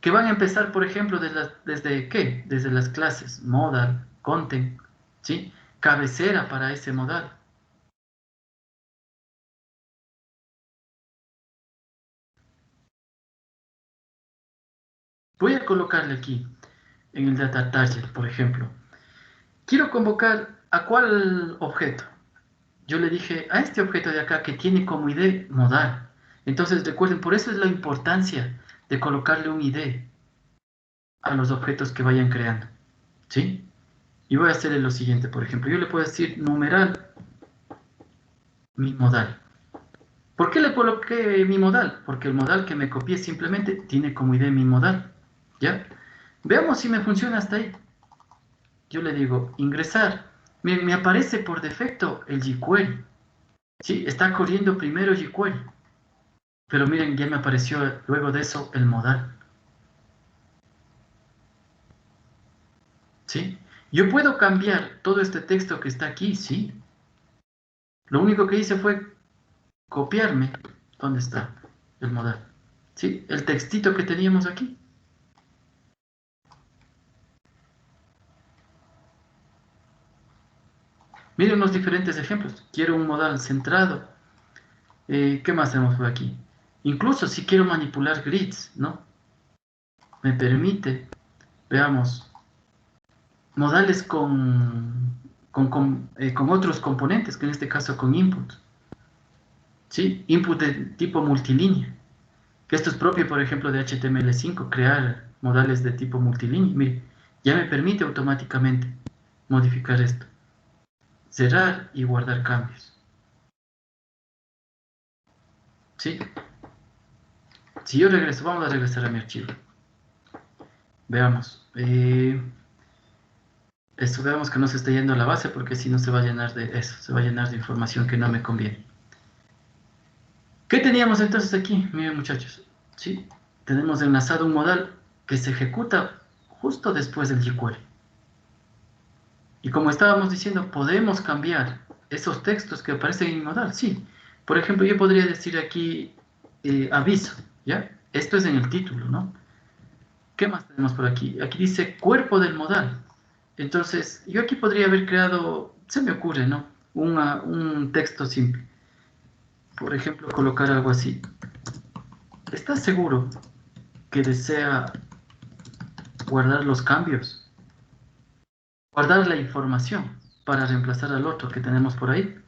que van a empezar, por ejemplo, ¿desde qué? Desde las clases modal, content, ¿sí? Cabecera para ese modal. Voy a colocarle aquí, en el data target, por ejemplo. Quiero convocar a cuál objeto. Yo le dije a este objeto de acá que tiene como ID modal. Entonces recuerden, por eso es la importancia de colocarle un ID a los objetos que vayan creando, ¿sí? Y voy a hacerle lo siguiente, por ejemplo, yo le puedo decir numeral mi modal. ¿Por qué le coloqué mi modal? Porque el modal que me copié simplemente tiene como ID mi modal, ¿ya? Veamos si me funciona hasta ahí. Yo le digo ingresar. Me aparece por defecto el jQuery. Sí, está corriendo primero jQuery. Pero miren, ya me apareció luego de eso el modal. ¿Sí? Yo puedo cambiar todo este texto que está aquí, sí. Lo único que hice fue copiarme. ¿Dónde está el modal? ¿Sí? El textito que teníamos aquí. Miren los diferentes ejemplos. Quiero un modal centrado. ¿Qué más tenemos por aquí? Incluso si quiero manipular grids, ¿no? Me permite, veamos, modales con otros componentes, que en este caso con input. ¿Sí? Input de tipo multilínea. Que esto es propio, por ejemplo, de HTML5, crear modales de tipo multilínea. Mire, ya me permite automáticamente modificar esto. Cerrar y guardar cambios. ¿Sí? Si yo regreso, vamos a regresar a mi archivo. Veamos. Esto veamos que no se está yendo a la base porque si no se va a llenar de eso, se va a llenar de información que no me conviene. ¿Qué teníamos entonces aquí? Miren muchachos, ¿sí? Tenemos enlazado un modal que se ejecuta justo después del jQuery. Y como estábamos diciendo, podemos cambiar esos textos que aparecen en mi modal, sí. Por ejemplo, yo podría decir aquí aviso, ¿ya? Esto es en el título, ¿no? ¿Qué más tenemos por aquí? Aquí dice cuerpo del modal. Entonces, yo aquí podría haber creado, se me ocurre, ¿no? Un texto simple. Por ejemplo, colocar algo así. ¿Estás seguro que desea guardar los cambios? Guardar la información para reemplazar al otro que tenemos por ahí.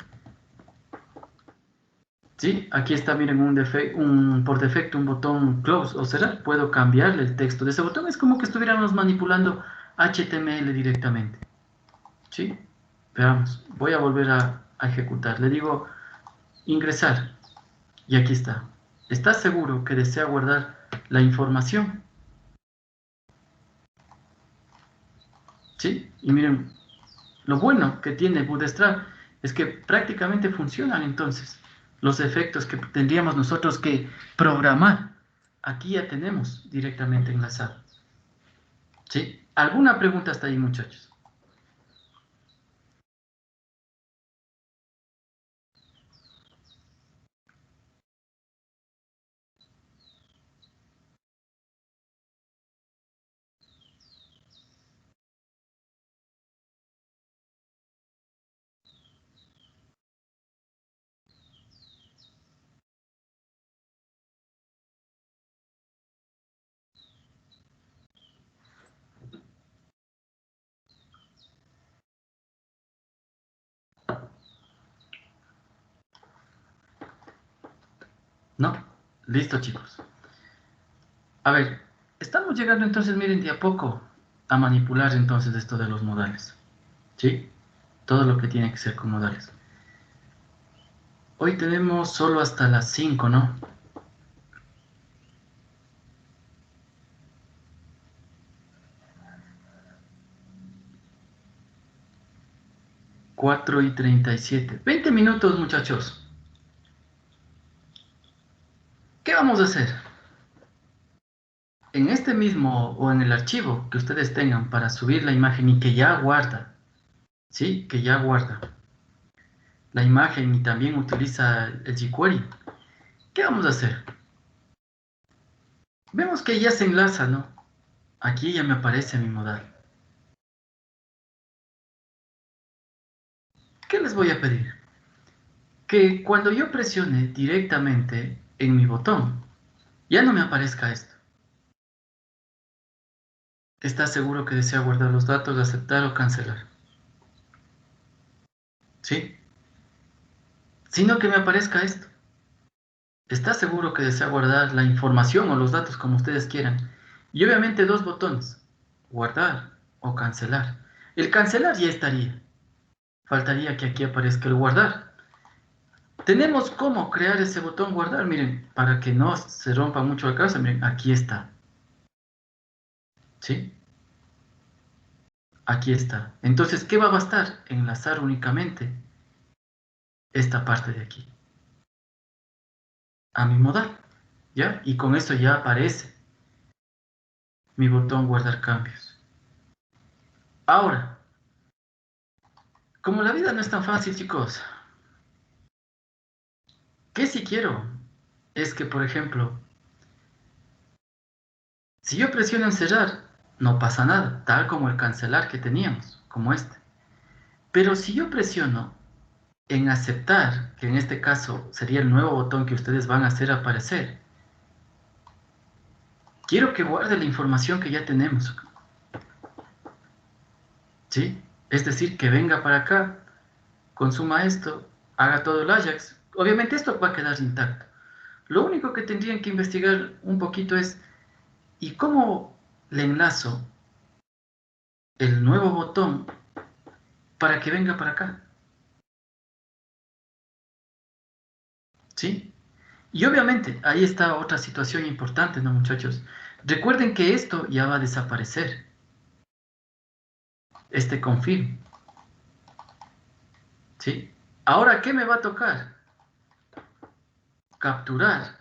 ¿Sí? Aquí está, miren, por defecto un botón close o cerrar. Puedo cambiarle el texto de ese botón. Es como que estuviéramos manipulando HTML directamente. ¿Sí? Veamos. Voy a volver a ejecutar. Le digo ingresar. Y aquí está. ¿Estás seguro que desea guardar la información? ¿Sí? Y miren, lo bueno que tiene Bootstrap es que prácticamente funcionan entonces. Los efectos que tendríamos nosotros que programar, aquí ya tenemos directamente enlazado. ¿Sí? ¿Alguna pregunta hasta ahí, muchachos? ¿No? Listo, chicos. A ver, estamos llegando entonces, miren, de a poco a manipular entonces esto de los modales. ¿Sí? Todo lo que tiene que ser con modales. Hoy tenemos solo hasta las 5, ¿no? 4:37. 20 minutos, muchachos. ¿Qué vamos a hacer? En este mismo o en el archivo que ustedes tengan para subir la imagen y que ya guarda, ¿sí? Que ya guarda la imagen y también utiliza el jQuery. ¿Qué vamos a hacer? Vemos que ya se enlaza, ¿no? Aquí ya me aparece mi modal. ¿Qué les voy a pedir? Que cuando yo presione directamente en mi botón, ya no me aparezca esto. ¿Está seguro que desea guardar los datos, aceptar o cancelar? ¿Sí? Sino que me aparezca esto. ¿Está seguro que desea guardar la información o los datos como ustedes quieran? Y obviamente dos botones, guardar o cancelar. El cancelar ya estaría. Faltaría que aquí aparezca el guardar. Tenemos cómo crear ese botón guardar, miren, para que no se rompa mucho la cabeza, miren, aquí está. ¿Sí? Aquí está. Entonces, ¿qué va a bastar? Enlazar únicamente esta parte de aquí a mi modal, ¿ya? Y con eso ya aparece mi botón guardar cambios. Ahora, como la vida no es tan fácil, chicos, ¿qué si quiero? Es que, por ejemplo, si yo presiono en cerrar, no pasa nada, tal como el cancelar que teníamos, como este. Pero si yo presiono en aceptar, que en este caso sería el nuevo botón que ustedes van a hacer aparecer, quiero que guarde la información que ya tenemos. ¿Sí? Es decir, que venga para acá, consuma esto, haga todo el Ajax. Obviamente esto va a quedar intacto. Lo único que tendrían que investigar un poquito es, ¿y cómo le enlazo el nuevo botón para que venga para acá? ¿Sí? Y obviamente, ahí está otra situación importante, ¿no, muchachos? Recuerden que esto ya va a desaparecer, este confirm, ¿sí? Ahora, ¿qué me va a tocar? Capturar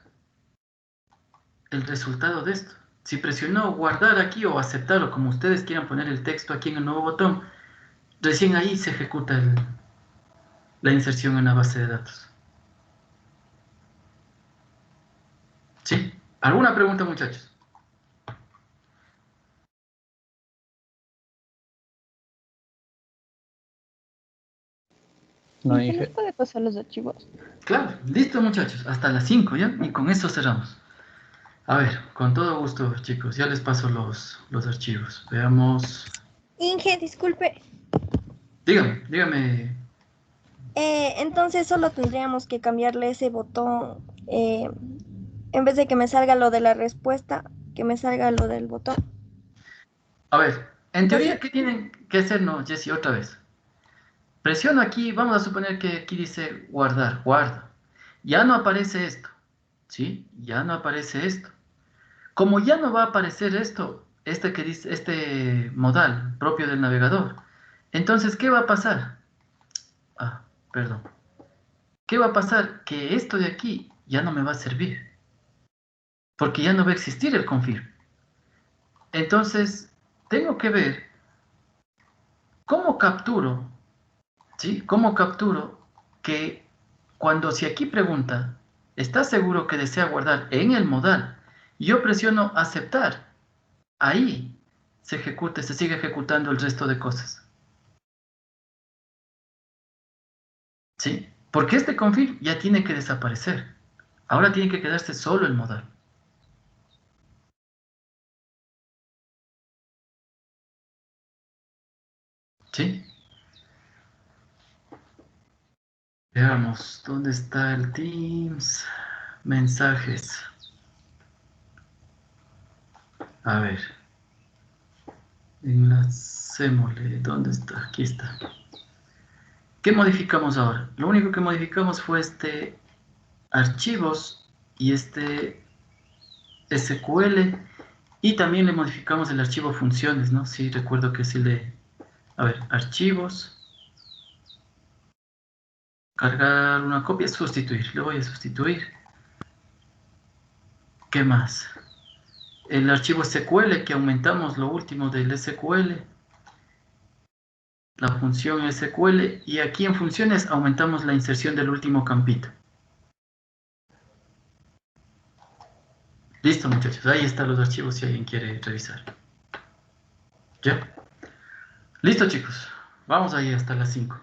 el resultado de esto. Si presionó guardar aquí o aceptar o como ustedes quieran poner el texto aquí en el nuevo botón, recién ahí se ejecuta la inserción en la base de datos. ¿Sí? ¿Alguna pregunta, muchachos? No, ¿Y se nos Inge. puede pasar los archivos? Claro, listo, muchachos, hasta las 5 ya, y con eso cerramos. A ver, con todo gusto, chicos, ya les paso los archivos. Veamos. Inge, disculpe. Dígame, dígame. Entonces solo tendríamos que cambiarle ese botón, en vez de que me salga lo de la respuesta, que me salga lo del botón. A ver, en Entonces, teoría, ¿qué tienen que hacer? No, Jesse, otra vez. Presiono aquí, vamos a suponer que aquí dice guardar, guarda. Ya no aparece esto, ¿sí? Ya no aparece esto. Como ya no va a aparecer esto, este que dice, este modal propio del navegador, entonces, ¿qué va a pasar? Ah, perdón. ¿Qué va a pasar? Que esto de aquí ya no me va a servir, porque ya no va a existir el confirm. Entonces, tengo que ver cómo capturo, ¿sí? ¿Cómo capturo que cuando si aquí pregunta, ¿estás seguro que desea guardar en el modal? Yo presiono aceptar. Ahí se ejecuta, se sigue ejecutando el resto de cosas. ¿Sí? Porque este config ya tiene que desaparecer. Ahora tiene que quedarse solo el modal. ¿Sí? Veamos, ¿dónde está el Teams? Mensajes. A ver, enlacémosle. ¿Dónde está? Aquí está. ¿Qué modificamos ahora? Lo único que modificamos fue este archivos y este SQL y también le modificamos el archivo funciones, ¿no? Sí, recuerdo que sí le... A ver, archivos, cargar una copia, sustituir. Le voy a sustituir. ¿Qué más? El archivo SQL que aumentamos lo último del SQL, la función SQL y aquí en funciones aumentamos la inserción del último campito. Listo, muchachos, ahí están los archivos si alguien quiere revisar. ¿Ya? Listo, chicos. Vamos ahí hasta las 5.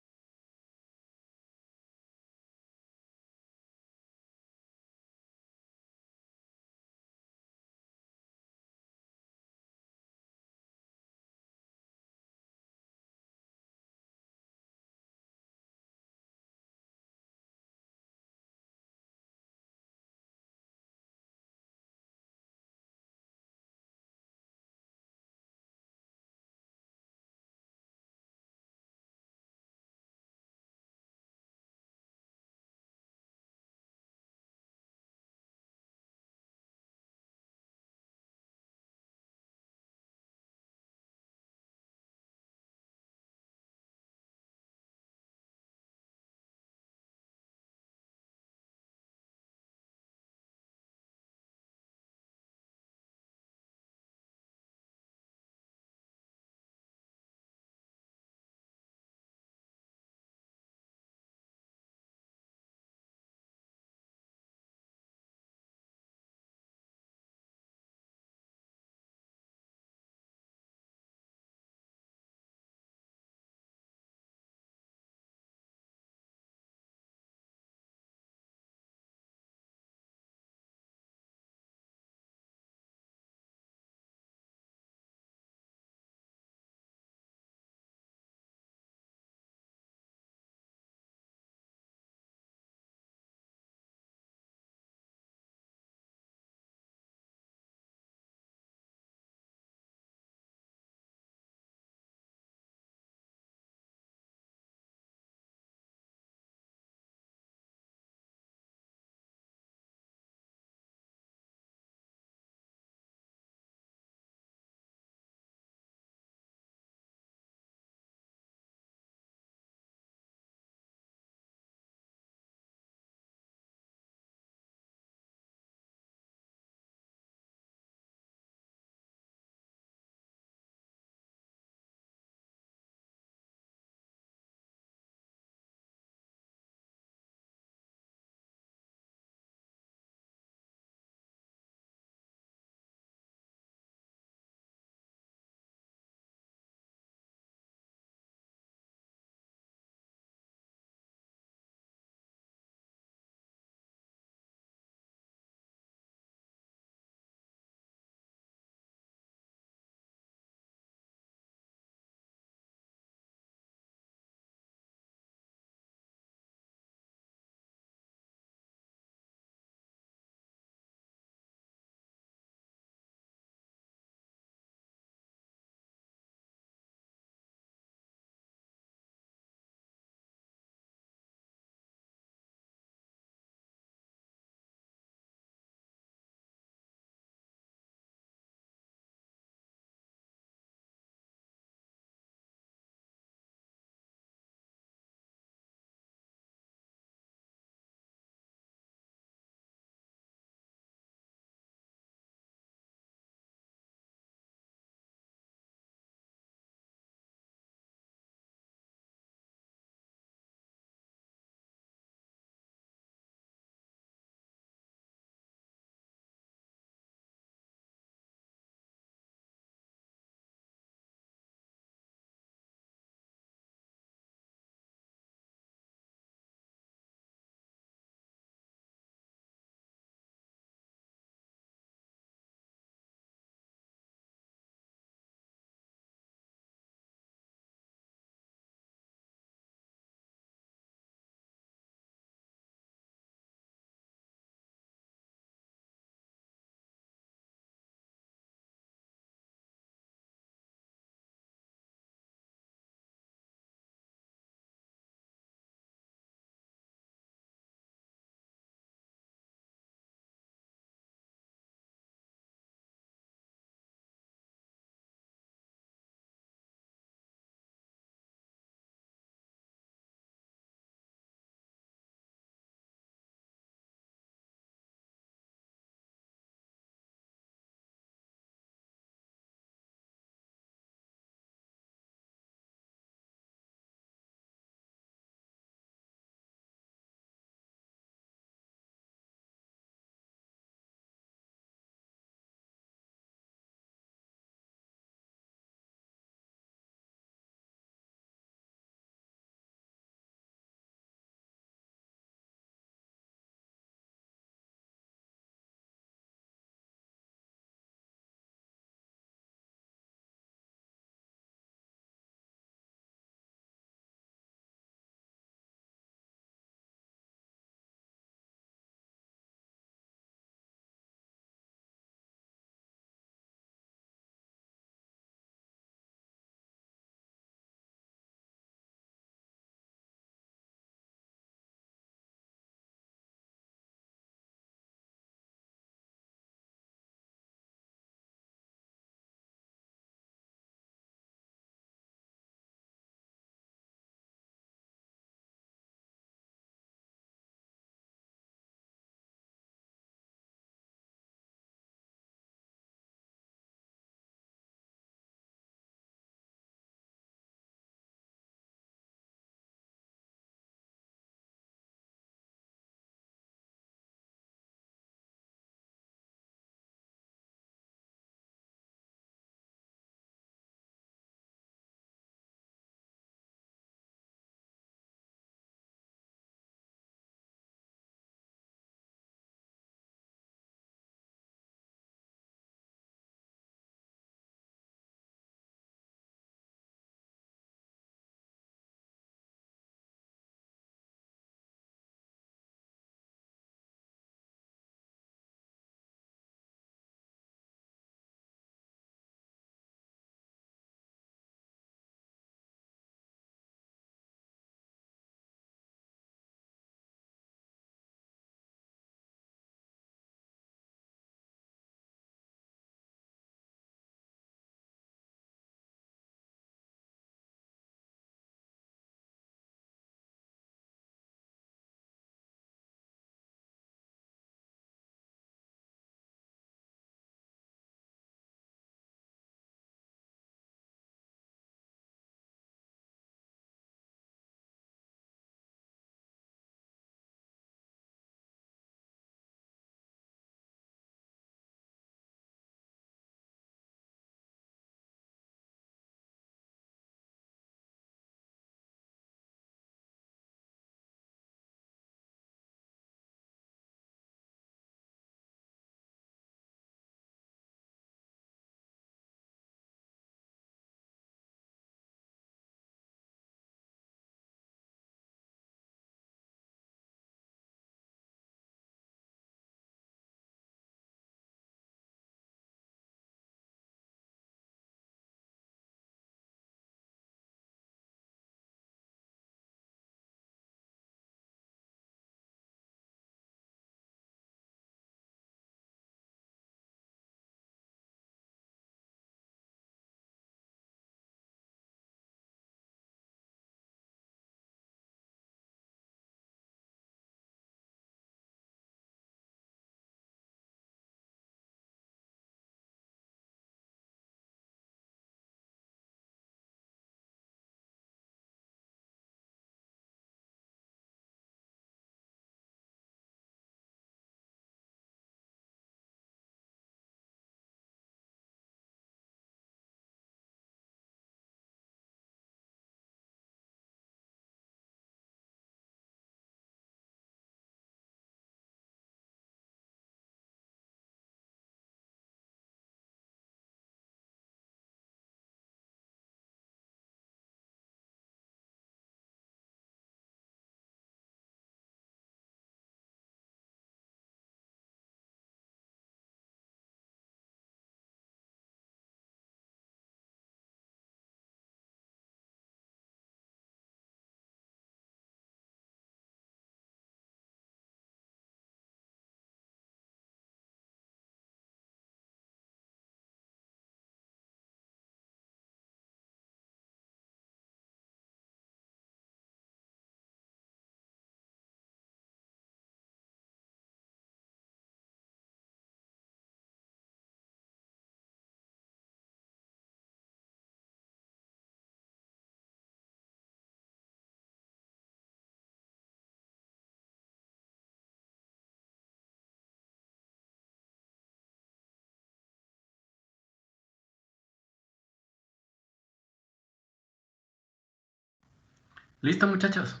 ¿Listo, muchachos?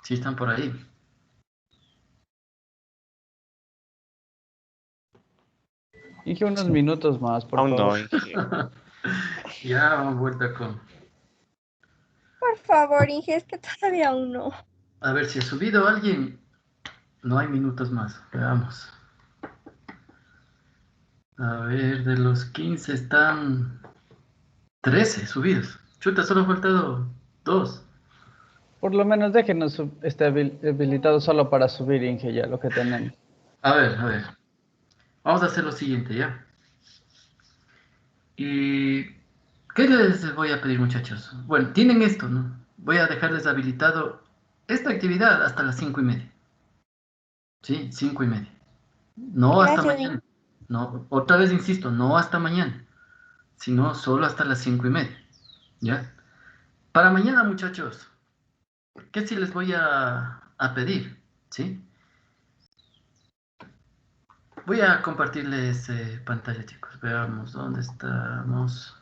Sí están por ahí. Dije unos minutos más, por Aún favor. no, Inge. Ya vamos vuelta con... Por favor, Inge, es que todavía aún no. A ver, si ha subido alguien, no hay minutos más. Veamos. A ver, de los 15 están 13 subidos. Chuta, solo han faltado 2. Por lo menos déjenos esté habilitado solo para subir, Inge, ya lo que tenemos. A ver. Vamos a hacer lo siguiente, ¿ya? ¿Y qué les voy a pedir, muchachos? Bueno, tienen esto, ¿no? Voy a dejarles habilitado esta actividad hasta las 5:30. ¿Sí? 5:30. No hasta Gracias, Inge. mañana. No, otra vez insisto, no hasta mañana, sino solo hasta las 5:30. ¿Ya? Para mañana, muchachos, ¿qué sí les voy a pedir? ¿Sí? Voy a compartirles pantalla, chicos. Veamos dónde estamos.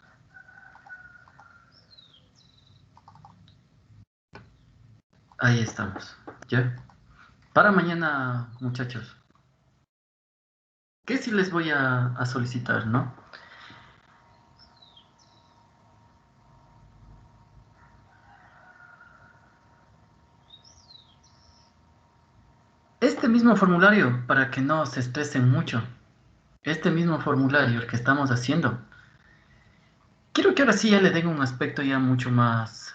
Ahí estamos. ¿Ya? Para mañana, muchachos, ¿qué sí les voy a solicitar, no? Este mismo formulario, para que no se estresen mucho, este mismo formulario, el que estamos haciendo, quiero que ahora sí ya le den un aspecto ya mucho más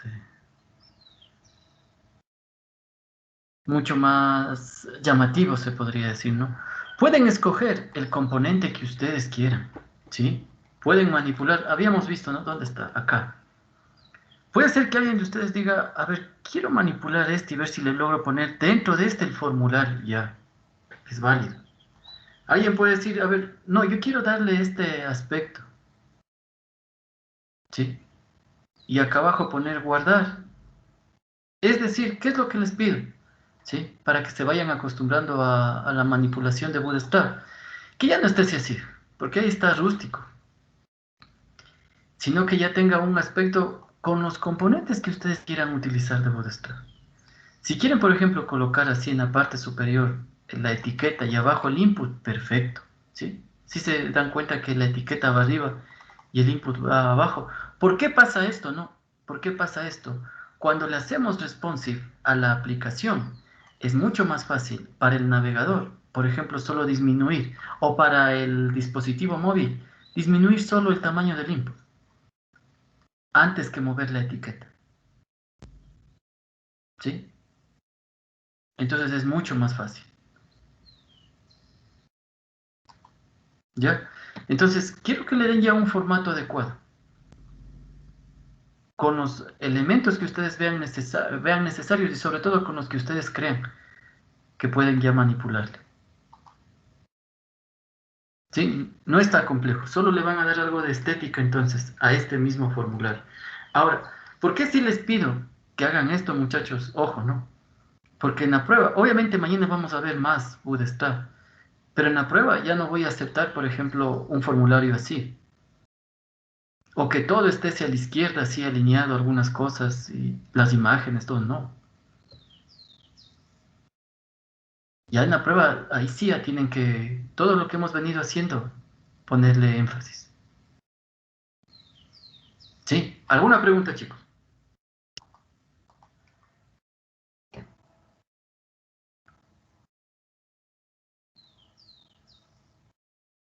llamativo, se podría decir, ¿no? Pueden escoger el componente que ustedes quieran, ¿sí? Pueden manipular, habíamos visto, ¿no? ¿Dónde está? Acá. Puede ser que alguien de ustedes diga, a ver, quiero manipular este y ver si le logro poner dentro de este el formulario, ya, es válido. Alguien puede decir, a ver, no, yo quiero darle este aspecto, ¿sí? Y acá abajo poner guardar. Es decir, ¿qué es lo que les pido? ¿Sí? Para que se vayan acostumbrando a la manipulación de Bootstrap. Que ya no esté así, porque ahí está rústico, sino que ya tenga un aspecto con los componentes que ustedes quieran utilizar de Bootstrap. Si quieren, por ejemplo, colocar así en la parte superior la etiqueta y abajo el input, perfecto, ¿sí? Si se dan cuenta que la etiqueta va arriba y el input va abajo. ¿Por qué pasa esto, no? ¿Por qué pasa esto? Cuando le hacemos responsive a la aplicación, es mucho más fácil para el navegador, por ejemplo, solo disminuir, o para el dispositivo móvil, disminuir solo el tamaño del input, antes que mover la etiqueta, ¿sí? Entonces es mucho más fácil. ¿Ya? Entonces, quiero que le den ya un formato adecuado, con los elementos que ustedes vean necesarios y sobre todo con los que ustedes crean que pueden ya manipularle. ¿Sí? No está complejo, solo le van a dar algo de estética entonces a este mismo formulario. Ahora, ¿por qué si les pido que hagan esto, muchachos? Ojo, ¿no? Porque en la prueba, obviamente mañana vamos a ver más Bootstrap, pero en la prueba ya no voy a aceptar, por ejemplo, un formulario así. O que todo esté hacia la izquierda, así alineado algunas cosas y las imágenes, todo, no. Ya en la prueba, ahí sí ya tienen que, todo lo que hemos venido haciendo, ponerle énfasis. ¿Sí? ¿Alguna pregunta, chicos?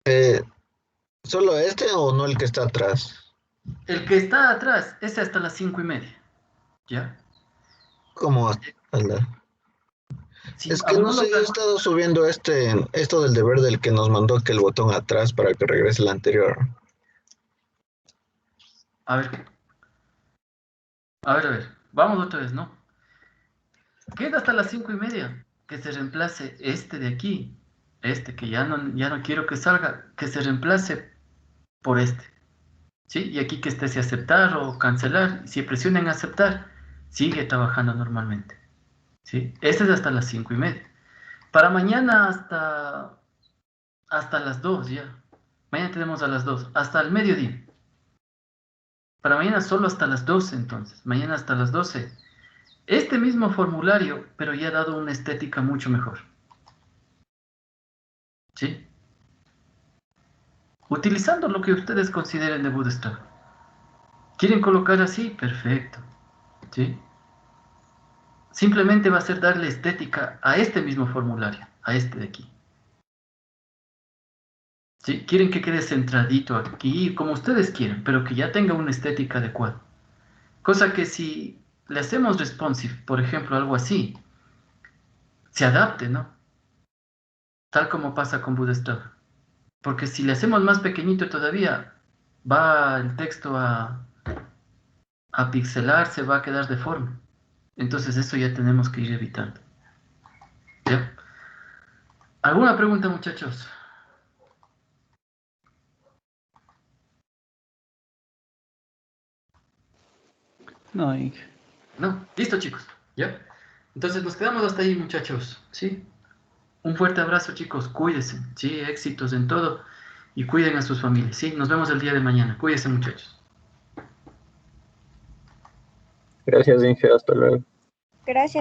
Eh, ¿Solo este o no el que está atrás? El que está atrás, ese hasta las 5:30. ¿Ya? ¿Cómo hasta la- Si Es que aún no no sé, yo he logra- estado subiendo esto del deber del que nos mandó que el botón atrás para que regrese el anterior. A ver, a ver. Vamos otra vez, ¿no? Queda hasta las 5:30. Que se reemplace este de aquí. Este que ya no quiero que salga. Que se reemplace por este. ¿Sí? Y aquí que esté si aceptar o cancelar. Si presionen aceptar, sigue trabajando normalmente. ¿sí? Este es hasta las 5:30. Para mañana hasta las 2 ya. Mañana tenemos a las 2, hasta el mediodía. Para mañana solo hasta las 12 entonces. Mañana hasta las 12. Este mismo formulario, pero ya ha dado una estética mucho mejor. ¿Sí? Utilizando lo que ustedes consideren de Bootstrap. ¿Quieren colocar así? Perfecto. ¿Sí? Simplemente va a ser darle estética a este mismo formulario, a este de aquí. ¿Sí? Quieren que quede centradito aquí, como ustedes quieran, pero que ya tenga una estética adecuada. Cosa que si le hacemos responsive, por ejemplo, algo así, se adapte, ¿no? Tal como pasa con Bootstrap. Porque si le hacemos más pequeñito todavía, va el texto a pixelarse, va a quedar deforme. Entonces eso ya tenemos que ir evitando. ¿Ya? ¿Alguna pregunta, muchachos? No, Inge. No, listo, chicos. ¿Ya? Entonces nos quedamos hasta ahí, muchachos. ¿Sí? Un fuerte abrazo, chicos. Cuídense. Sí, éxitos en todo. Y cuiden a sus familias. Sí, nos vemos el día de mañana. Cuídense, muchachos. Gracias, Inge, hasta luego. Gracias.